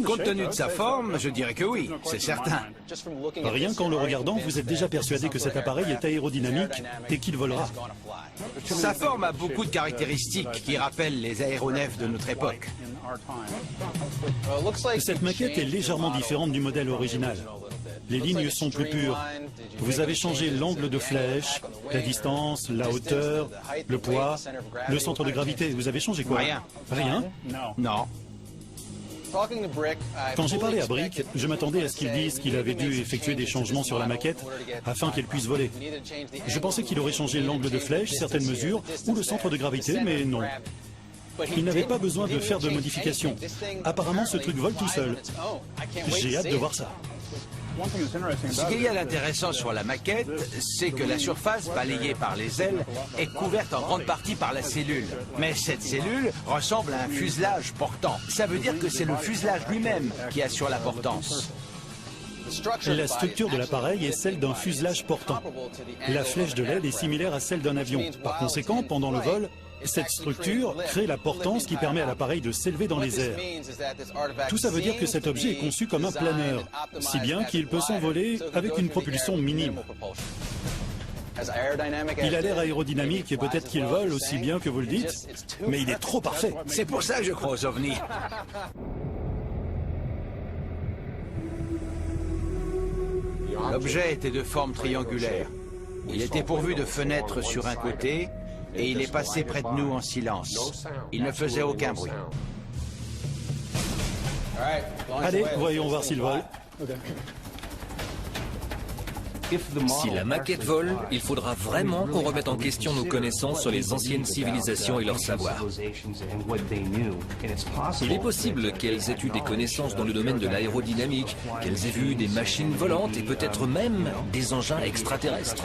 Compte tenu de sa forme, je dirais que oui, c'est certain. Rien qu'en le regardant, vous êtes déjà persuadé que cet appareil est aérodynamique et qu'il volera. Sa forme a beaucoup de caractéristiques qui rappellent les aéronefs de notre époque. Cette maquette est légèrement différente du modèle original. Les lignes sont plus pures. Vous avez changé l'angle de flèche, la distance, la hauteur, le poids, le centre de gravité. Vous avez changé quoi? Rien. Rien? Non. Quand j'ai parlé à Brick, je m'attendais à ce qu'il dise qu'il avait dû effectuer des changements sur la maquette afin qu'elle puisse voler. Je pensais qu'il aurait changé l'angle de flèche, certaines mesures ou le centre de gravité, mais non. Il n'avait pas besoin de faire de modifications. Apparemment, ce truc vole tout seul. J'ai hâte de voir ça. Ce qu'il y a d'intéressant sur la maquette, c'est que la surface balayée par les ailes est couverte en grande partie par la cellule. Mais cette cellule ressemble à un fuselage portant. Ça veut dire que c'est le fuselage lui-même qui assure la portance. La structure de l'appareil est celle d'un fuselage portant. La flèche de l'aile est similaire à celle d'un avion. Par conséquent, pendant le vol, cette structure crée la portance qui permet à l'appareil de s'élever dans les airs. Tout ça veut dire que cet objet est conçu comme un planeur, si bien qu'il peut s'envoler avec une propulsion minime. Il a l'air aérodynamique et peut-être qu'il vole aussi bien que vous le dites, mais il est trop parfait. C'est pour ça que je crois aux ovnis. L'objet était de forme triangulaire. Il était pourvu de fenêtres sur un côté et il est passé près de nous en silence. Il ne faisait aucun bruit. Allez, voyons voir s'il vole. Si la maquette vole, il faudra vraiment qu'on remette en question nos connaissances sur les anciennes civilisations et leur savoir. Il est possible qu'elles aient eu des connaissances dans le domaine de l'aérodynamique, qu'elles aient vu des machines volantes et peut-être même des engins extraterrestres.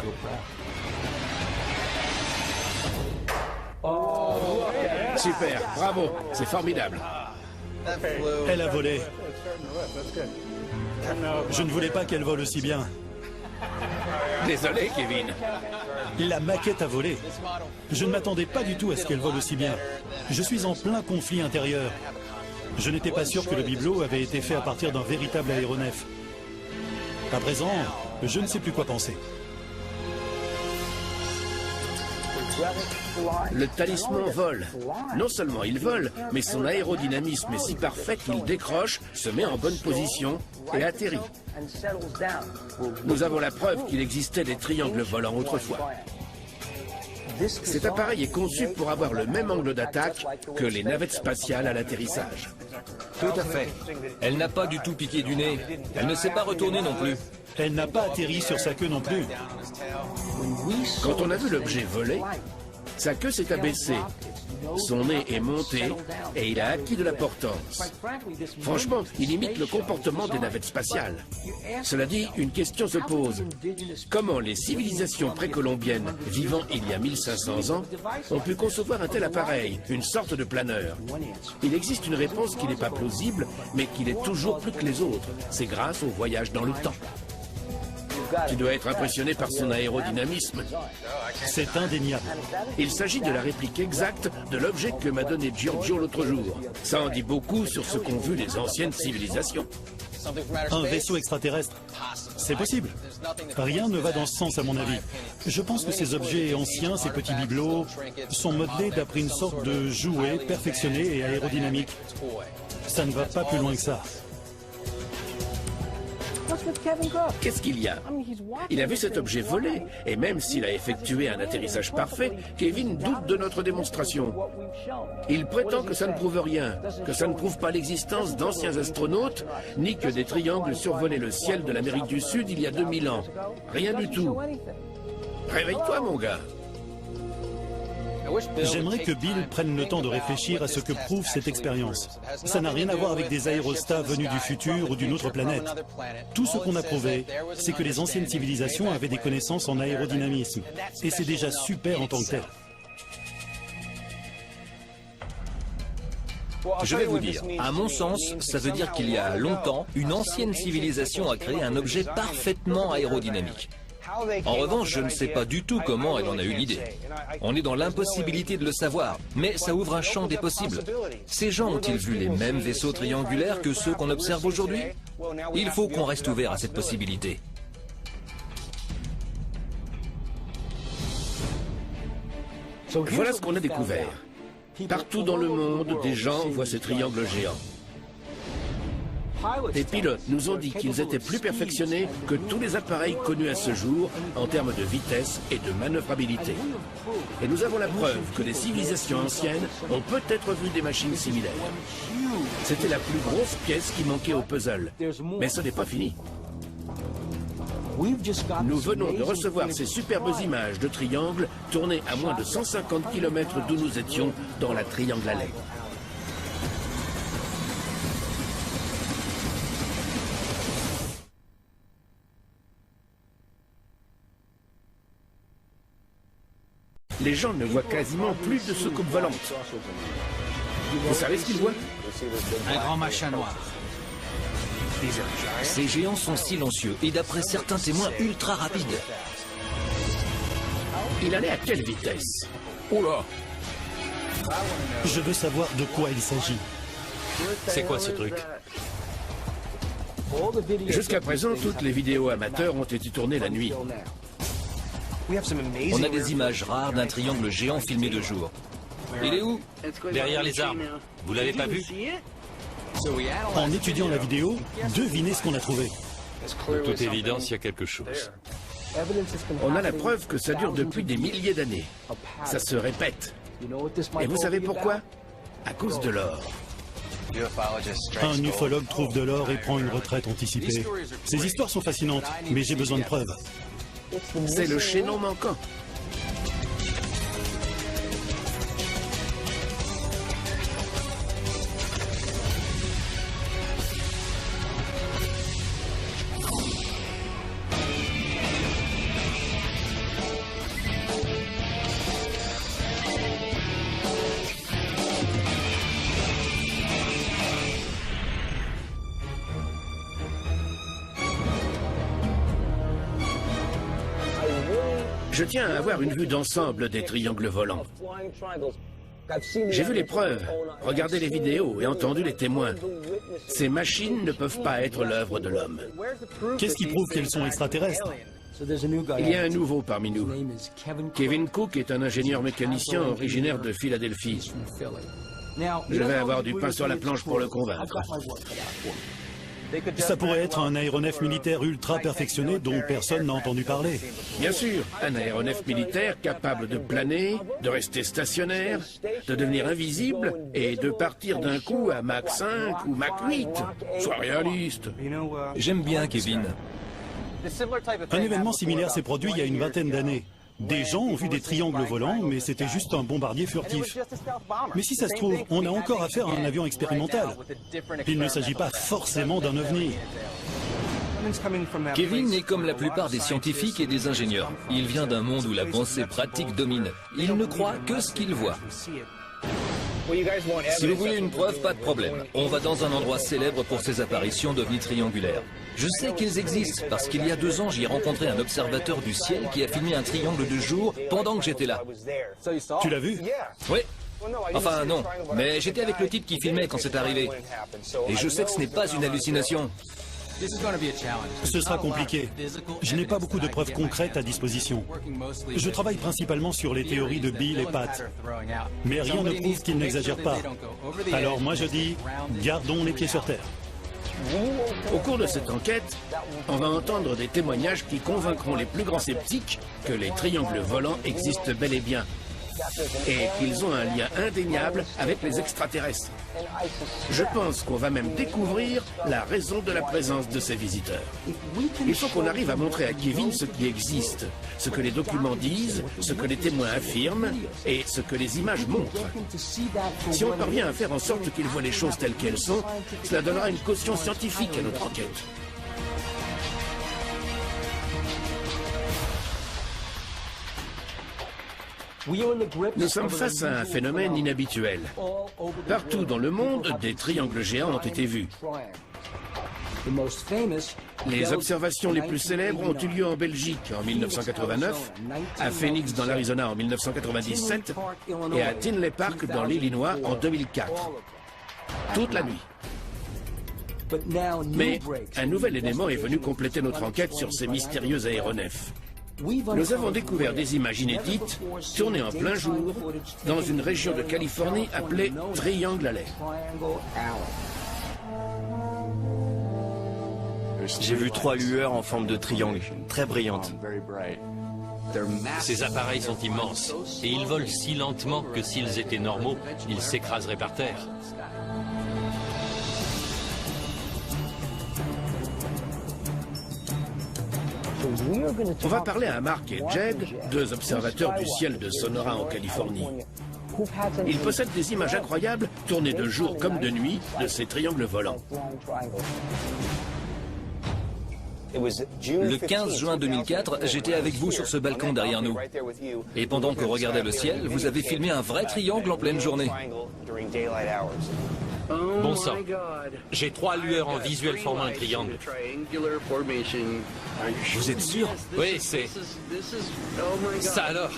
Super, bravo, c'est formidable. Elle a volé. Je ne voulais pas qu'elle vole aussi bien. Désolé, Kevin. La maquette a volé. Je ne m'attendais pas du tout à ce qu'elle vole aussi bien. Je suis en plein conflit intérieur. Je n'étais pas sûr que le bibelot avait été fait à partir d'un véritable aéronef. À présent, je ne sais plus quoi penser. Le talisman vole. Non seulement il vole, mais son aérodynamisme est si parfait qu'il décroche, se met en bonne position et atterrit. Nous avons la preuve qu'il existait des triangles volants autrefois. Cet appareil est conçu pour avoir le même angle d'attaque que les navettes spatiales à l'atterrissage. Tout à fait. Elle n'a pas du tout piqué du nez. Elle ne s'est pas retournée non plus. Elle n'a pas atterri sur sa queue non plus. Quand on a vu l'objet voler, sa queue s'est abaissée, son nez est monté et il a acquis de la portance. Franchement, il imite le comportement des navettes spatiales. Cela dit, une question se pose. Comment les civilisations précolombiennes vivant il y a 1500 ans ont pu concevoir un tel appareil, une sorte de planeur? Il existe une réponse qui n'est pas plausible, mais qui l'est toujours plus que les autres. C'est grâce au voyage dans le temps. Tu dois être impressionné par son aérodynamisme. C'est indéniable. Il s'agit de la réplique exacte de l'objet que m'a donné Giorgio l'autre jour. Ça en dit beaucoup sur ce qu'ont vu les anciennes civilisations. Un vaisseau extraterrestre, c'est possible. Rien ne va dans ce sens à mon avis. Je pense que ces objets anciens, ces petits bibelots, sont modelés d'après une sorte de jouet perfectionné et aérodynamique. Ça ne va pas plus loin que ça. Qu'est-ce qu'il y a? Il a vu cet objet voler, et même s'il a effectué un atterrissage parfait, Kevin doute de notre démonstration. Il prétend que ça ne prouve rien, que ça ne prouve pas l'existence d'anciens astronautes, ni que des triangles survolaient le ciel de l'Amérique du Sud il y a 2000 ans. Rien du tout. Réveille-toi, mon gars. J'aimerais que Bill prenne le temps de réfléchir à ce que prouve cette expérience. Ça n'a rien à voir avec des aérostats venus du futur ou d'une autre planète. Tout ce qu'on a prouvé, c'est que les anciennes civilisations avaient des connaissances en aérodynamisme. Et c'est déjà super en tant que tel. Je vais vous dire, à mon sens, ça veut dire qu'il y a longtemps, une ancienne civilisation a créé un objet parfaitement aérodynamique. En revanche, je ne sais pas du tout comment elle en a eu l'idée. On est dans l'impossibilité de le savoir, mais ça ouvre un champ des possibles. Ces gens ont-ils vu les mêmes vaisseaux triangulaires que ceux qu'on observe aujourd'hui? Il faut qu'on reste ouvert à cette possibilité. Voilà ce qu'on a découvert. Partout dans le monde, des gens voient ces triangles géants. Les pilotes nous ont dit qu'ils étaient plus perfectionnés que tous les appareils connus à ce jour en termes de vitesse et de manœuvrabilité. Et nous avons la preuve que les civilisations anciennes ont peut-être vu des machines similaires. C'était la plus grosse pièce qui manquait au puzzle. Mais ce n'est pas fini. Nous venons de recevoir ces superbes images de triangles tournées à moins de 150 km d'où nous étions dans la Triangle Alley. Les gens ne voient quasiment plus de soucoupes volantes. Vous savez ce qu'ils voient? Un grand machin noir. Ces géants sont silencieux et d'après certains témoins ultra rapides. Il allait à quelle vitesse? Oula! Je veux savoir de quoi il s'agit. C'est quoi ce truc? Jusqu'à présent, toutes les vidéos amateurs ont été tournées la nuit. On a des images rares d'un triangle géant filmé de jour. Il est où? Derrière les arbres. Vous l'avez pas vu? En étudiant la vidéo, devinez ce qu'on a trouvé. De toute évidence, il y a quelque chose. On a la preuve que ça dure depuis des milliers d'années. Ça se répète. Et vous savez pourquoi? À cause de l'or. Un ufologue trouve de l'or et prend une retraite anticipée. Ces histoires sont fascinantes, mais j'ai besoin de preuves. C'est le chaînon manquant. Je tiens à avoir une vue d'ensemble des triangles volants. J'ai vu les preuves, regardé les vidéos et entendu les témoins. Ces machines ne peuvent pas être l'œuvre de l'homme. Qu'est-ce qui prouve qu'elles sont extraterrestres? Il y a un nouveau parmi nous. Kevin Cook est un ingénieur mécanicien originaire de Philadelphie. Je vais avoir du pain sur la planche pour le convaincre. Ça pourrait être un aéronef militaire ultra perfectionné dont personne n'a entendu parler. Bien sûr, un aéronef militaire capable de planer, de rester stationnaire, de devenir invisible et de partir d'un coup à Mach 5 ou Mach 8. Sois réaliste. J'aime bien Kevin. Un événement similaire s'est produit il y a une vingtaine d'années. Des gens ont vu des triangles volants, mais c'était juste un bombardier furtif. Mais si ça se trouve, on a encore affaire à un avion expérimental. Il ne s'agit pas forcément d'un ovni. Kevin est comme la plupart des scientifiques et des ingénieurs. Il vient d'un monde où la pensée pratique domine. Il ne croit que ce qu'il voit. Si vous voulez une preuve, pas de problème. On va dans un endroit célèbre pour ces apparitions d'ovnis triangulaires. Je sais qu'ils existent parce qu'il y a 2 ans, j'y ai rencontré un observateur du ciel qui a filmé un triangle de jour pendant que j'étais là. Tu l'as vu? Oui. Enfin non, mais j'étais avec le type qui filmait quand c'est arrivé. Et je sais que ce n'est pas une hallucination. Ce sera compliqué. Je n'ai pas beaucoup de preuves concrètes à disposition. Je travaille principalement sur les théories de Bill et Pat. Mais rien ne prouve qu'ils n'exagèrent pas. Alors moi je dis, gardons les pieds sur terre. Au cours de cette enquête, on va entendre des témoignages qui convaincront les plus grands sceptiques que les triangles volants existent bel et bien. Et qu'ils ont un lien indéniable avec les extraterrestres. Je pense qu'on va même découvrir la raison de la présence de ces visiteurs. Il faut qu'on arrive à montrer à Kevin ce qui existe, ce que les documents disent, ce que les témoins affirment et ce que les images montrent. Si on parvient à faire en sorte qu'il voit les choses telles qu'elles sont, cela donnera une caution scientifique à notre enquête. Nous sommes face à un phénomène inhabituel. Partout dans le monde, des triangles géants ont été vus. Les observations les plus célèbres ont eu lieu en Belgique en 1989, à Phoenix dans l'Arizona en 1997 et à Tinley Park dans l'Illinois en 2004. Toute la nuit. Mais un nouvel élément est venu compléter notre enquête sur ces mystérieux aéronefs. Nous avons découvert des images inédites, tournées en plein jour, dans une région de Californie appelée Triangle Alley. J'ai vu 3 lueurs en forme de triangle, très brillantes. Ces appareils sont immenses et ils volent si lentement que s'ils étaient normaux, ils s'écraseraient par terre. On va parler à Mark et Jed, 2 observateurs du ciel de Sonora en Californie. Ils possèdent des images incroyables, tournées de jour comme de nuit, de ces triangles volants. Le 15 juin 2004, j'étais avec vous sur ce balcon derrière nous. Et pendant qu'on regardait le ciel, vous avez filmé un vrai triangle en pleine journée. Bon sang, j'ai 3 lueurs en visuel formant un triangle. Vous êtes sûr? Oui, c'est... Ça alors?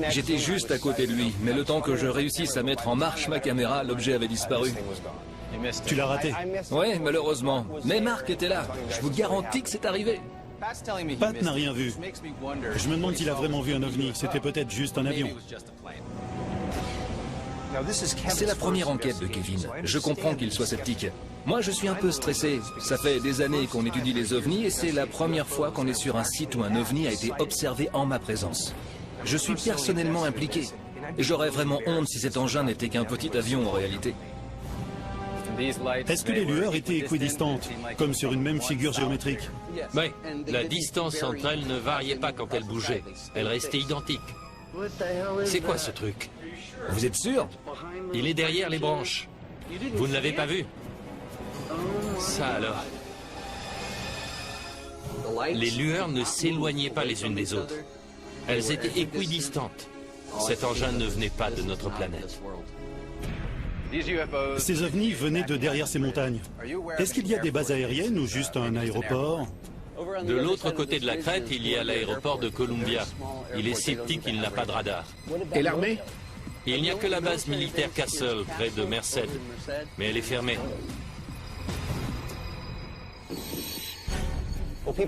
J'étais juste à côté de lui, mais le temps que je réussisse à mettre en marche ma caméra, l'objet avait disparu. Tu l'as raté. Oui, malheureusement. Mais Mark était là. Je vous garantis que c'est arrivé. Pat n'a rien vu. Je me demande s'il a vraiment vu un ovni. C'était peut-être juste un avion. C'est la première enquête de Kevin. Je comprends qu'il soit sceptique. Moi, je suis un peu stressé. Ça fait des années qu'on étudie les ovnis et c'est la première fois qu'on est sur un site où un ovni a été observé en ma présence. Je suis personnellement impliqué. Et j'aurais vraiment honte si cet engin n'était qu'un petit avion en réalité. Est-ce que les lueurs étaient équidistantes, comme sur une même figure géométrique? Oui, la distance entre elles ne variait pas quand elles bougeaient. Elles restaient identiques. C'est quoi ce truc? Vous êtes sûr? Il est derrière les branches. Vous ne l'avez pas vu? Ça alors. Les lueurs ne s'éloignaient pas les unes des autres. Elles étaient équidistantes. Cet engin ne venait pas de notre planète. Ces ovnis venaient de derrière ces montagnes. Est-ce qu'il y a des bases aériennes ou juste un aéroport? De l'autre côté de la crête, il y a l'aéroport de Columbia. Il est si petit qu'il n'a pas de radar. Et l'armée? Il n'y a que la base militaire Castle, près de Merced. Mais elle est fermée.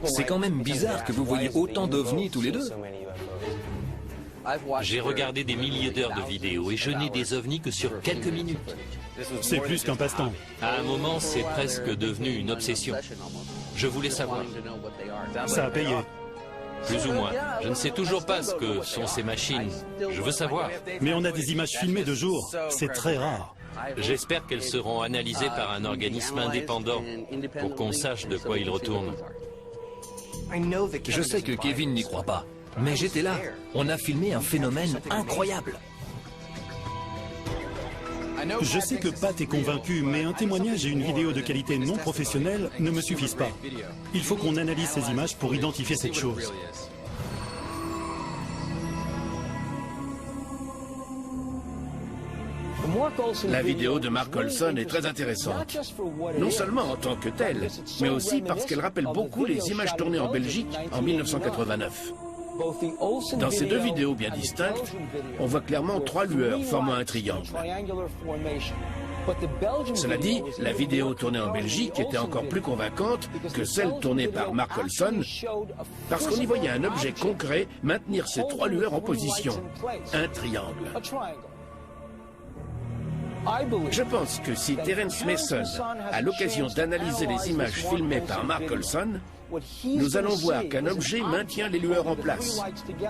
C'est quand même bizarre que vous voyez autant d'ovnis tous les deux. J'ai regardé des milliers d'heures de vidéos et je n'ai des ovnis que sur quelques minutes. C'est plus qu'un passe-temps. À un moment, c'est presque devenu une obsession. Je voulais savoir. Ça a payé. Plus ou moins. Je ne sais toujours pas ce que sont ces machines. Je veux savoir. Mais on a des images filmées de jour. C'est très rare. J'espère qu'elles seront analysées par un organisme indépendant pour qu'on sache de quoi ils retournent. Je sais que Kevin n'y croit pas. Mais j'étais là. On a filmé un phénomène incroyable. Je sais que Pat est convaincu, mais un témoignage et une vidéo de qualité non professionnelle ne me suffisent pas. Il faut qu'on analyse ces images pour identifier cette chose. La vidéo de Mark Olson est très intéressante. Non seulement en tant que telle, mais aussi parce qu'elle rappelle beaucoup les images tournées en Belgique en 1989. Dans ces deux vidéos bien distinctes, on voit clairement trois lueurs formant un triangle. Cela dit, la vidéo tournée en Belgique était encore plus convaincante que celle tournée par Mark Olson, parce qu'on y voyait un objet concret maintenir ces trois lueurs en position, un triangle. Je pense que si Terence Mason a l'occasion d'analyser les images filmées par Mark Olson, nous allons voir qu'un objet maintient les lueurs en place.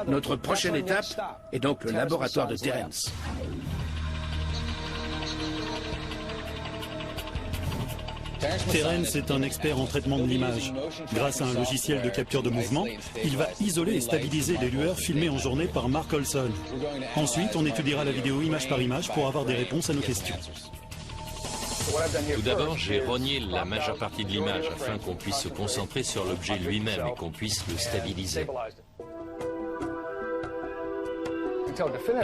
Notre prochaine étape est donc le laboratoire de Terence. Terence est un expert en traitement de l'image. Grâce à un logiciel de capture de mouvement, il va isoler et stabiliser les lueurs filmées en journée par Mark Olson. Ensuite, on étudiera la vidéo image par image pour avoir des réponses à nos questions. Tout d'abord, j'ai rogné la majeure partie de l'image afin qu'on puisse se concentrer sur l'objet lui-même et qu'on puisse le stabiliser.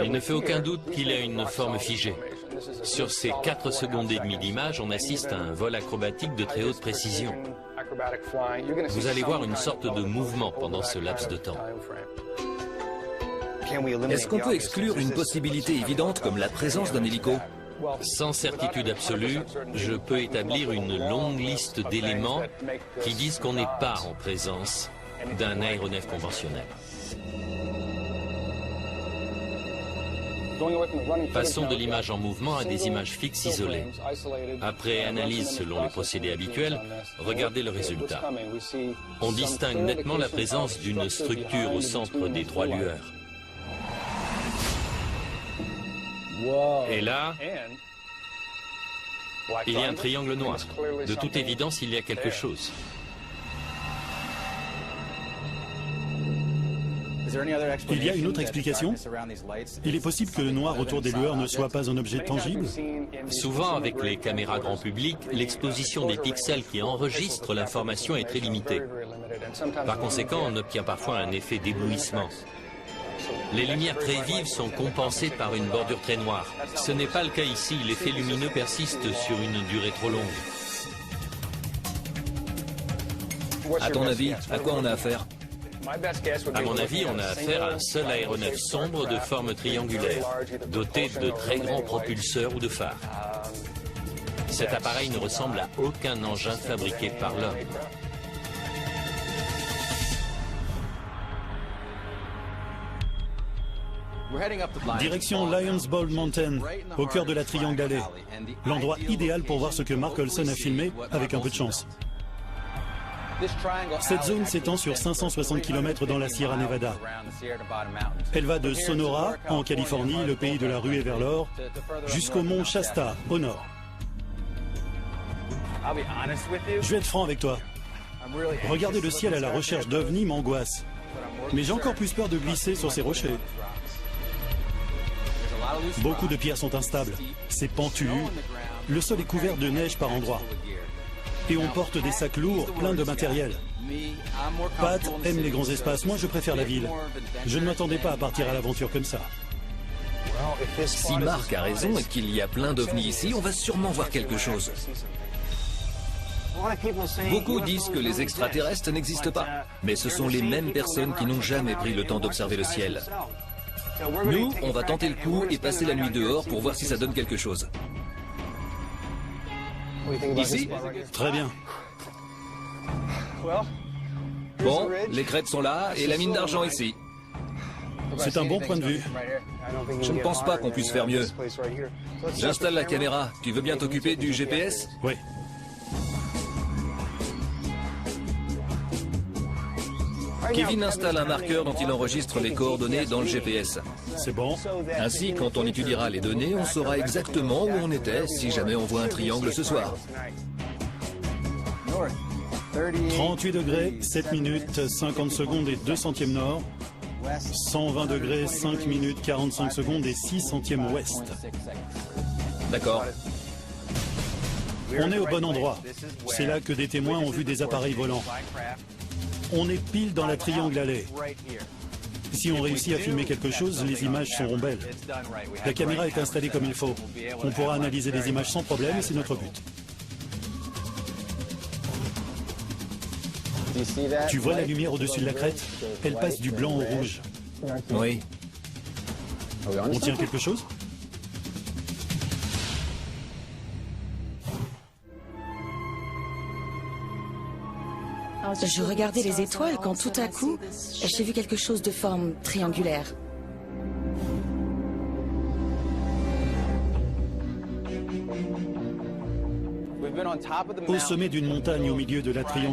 Il ne fait aucun doute qu'il a une forme figée. Sur ces 4 secondes et demie d'image, on assiste à un vol acrobatique de très haute précision. Vous allez voir une sorte de mouvement pendant ce laps de temps. Est-ce qu'on peut exclure une possibilité évidente comme la présence d'un hélico? Sans certitude absolue, je peux établir une longue liste d'éléments qui disent qu'on n'est pas en présence d'un aéronef conventionnel. Passons de l'image en mouvement à des images fixes isolées. Après analyse selon les procédés habituels, regardez le résultat. On distingue nettement la présence d'une structure au centre des 3 lueurs. Et là, il y a un triangle noir. De toute évidence, il y a quelque chose. Il y a une autre explication? Il est possible que le noir autour des lueurs ne soit pas un objet tangible? Souvent, avec les caméras grand public, l'exposition des pixels qui enregistrent l'information est très limitée. Par conséquent, on obtient parfois un effet d'éblouissement. Les lumières très vives sont compensées par une bordure très noire. Ce n'est pas le cas ici, l'effet lumineux persiste sur une durée trop longue. À ton avis, à quoi on a affaire? À mon avis, on a affaire à un seul aéronef sombre de forme triangulaire, doté de très grands propulseurs ou de phares. Cet appareil ne ressemble à aucun engin fabriqué par l'homme. Direction Lions Bald Mountain, au cœur de la Triangle Alley. L'endroit idéal pour voir ce que Mark Olson a filmé, avec un peu de chance. Cette zone s'étend sur 560 km dans la Sierra Nevada. Elle va de Sonora, en Californie, le pays de la ruée vers l'or, jusqu'au mont Shasta, au nord. Je vais être franc avec toi. Regarder le ciel à la recherche d'ovnis m'angoisse. Mais j'ai encore plus peur de glisser sur ces rochers. Beaucoup de pierres sont instables. C'est pentu. Le sol est couvert de neige par endroits. Et on porte des sacs lourds, pleins de matériel. Pat aime les grands espaces, moi je préfère la ville. Je ne m'attendais pas à partir à l'aventure comme ça. Si Mark a raison et qu'il y a plein d'ovnis ici, on va sûrement voir quelque chose. Beaucoup disent que les extraterrestres n'existent pas, mais ce sont les mêmes personnes qui n'ont jamais pris le temps d'observer le ciel. Nous, on va tenter le coup et passer la nuit dehors pour voir si ça donne quelque chose. Ici? Très bien. Bon, les crêtes sont là et la mine d'argent ici. C'est un bon point de vue. Je ne pense pas qu'on puisse faire mieux. J'installe la caméra. Tu veux bien t'occuper du GPS? Oui. Kevin installe un marqueur dont il enregistre les coordonnées dans le GPS. C'est bon. Ainsi, quand on étudiera les données, on saura exactement où on était si jamais on voit un triangle ce soir. 38 degrés, 7 minutes, 50 secondes et 2 centièmes nord. 120 degrés, 5 minutes, 45 secondes et 6 centièmes ouest. D'accord. On est au bon endroit. C'est là que des témoins ont vu des appareils volants. On est pile dans la Triangle Alley. Si on réussit à filmer quelque chose, les images seront belles. La caméra est installée comme il faut. On pourra analyser les images sans problème, c'est notre but. Tu vois la lumière au-dessus de la crête? Elle passe du blanc au rouge. Oui. On tient quelque chose? Je regardais les étoiles quand tout à coup, j'ai vu quelque chose de forme triangulaire. Au sommet d'une montagne au milieu de la Triangle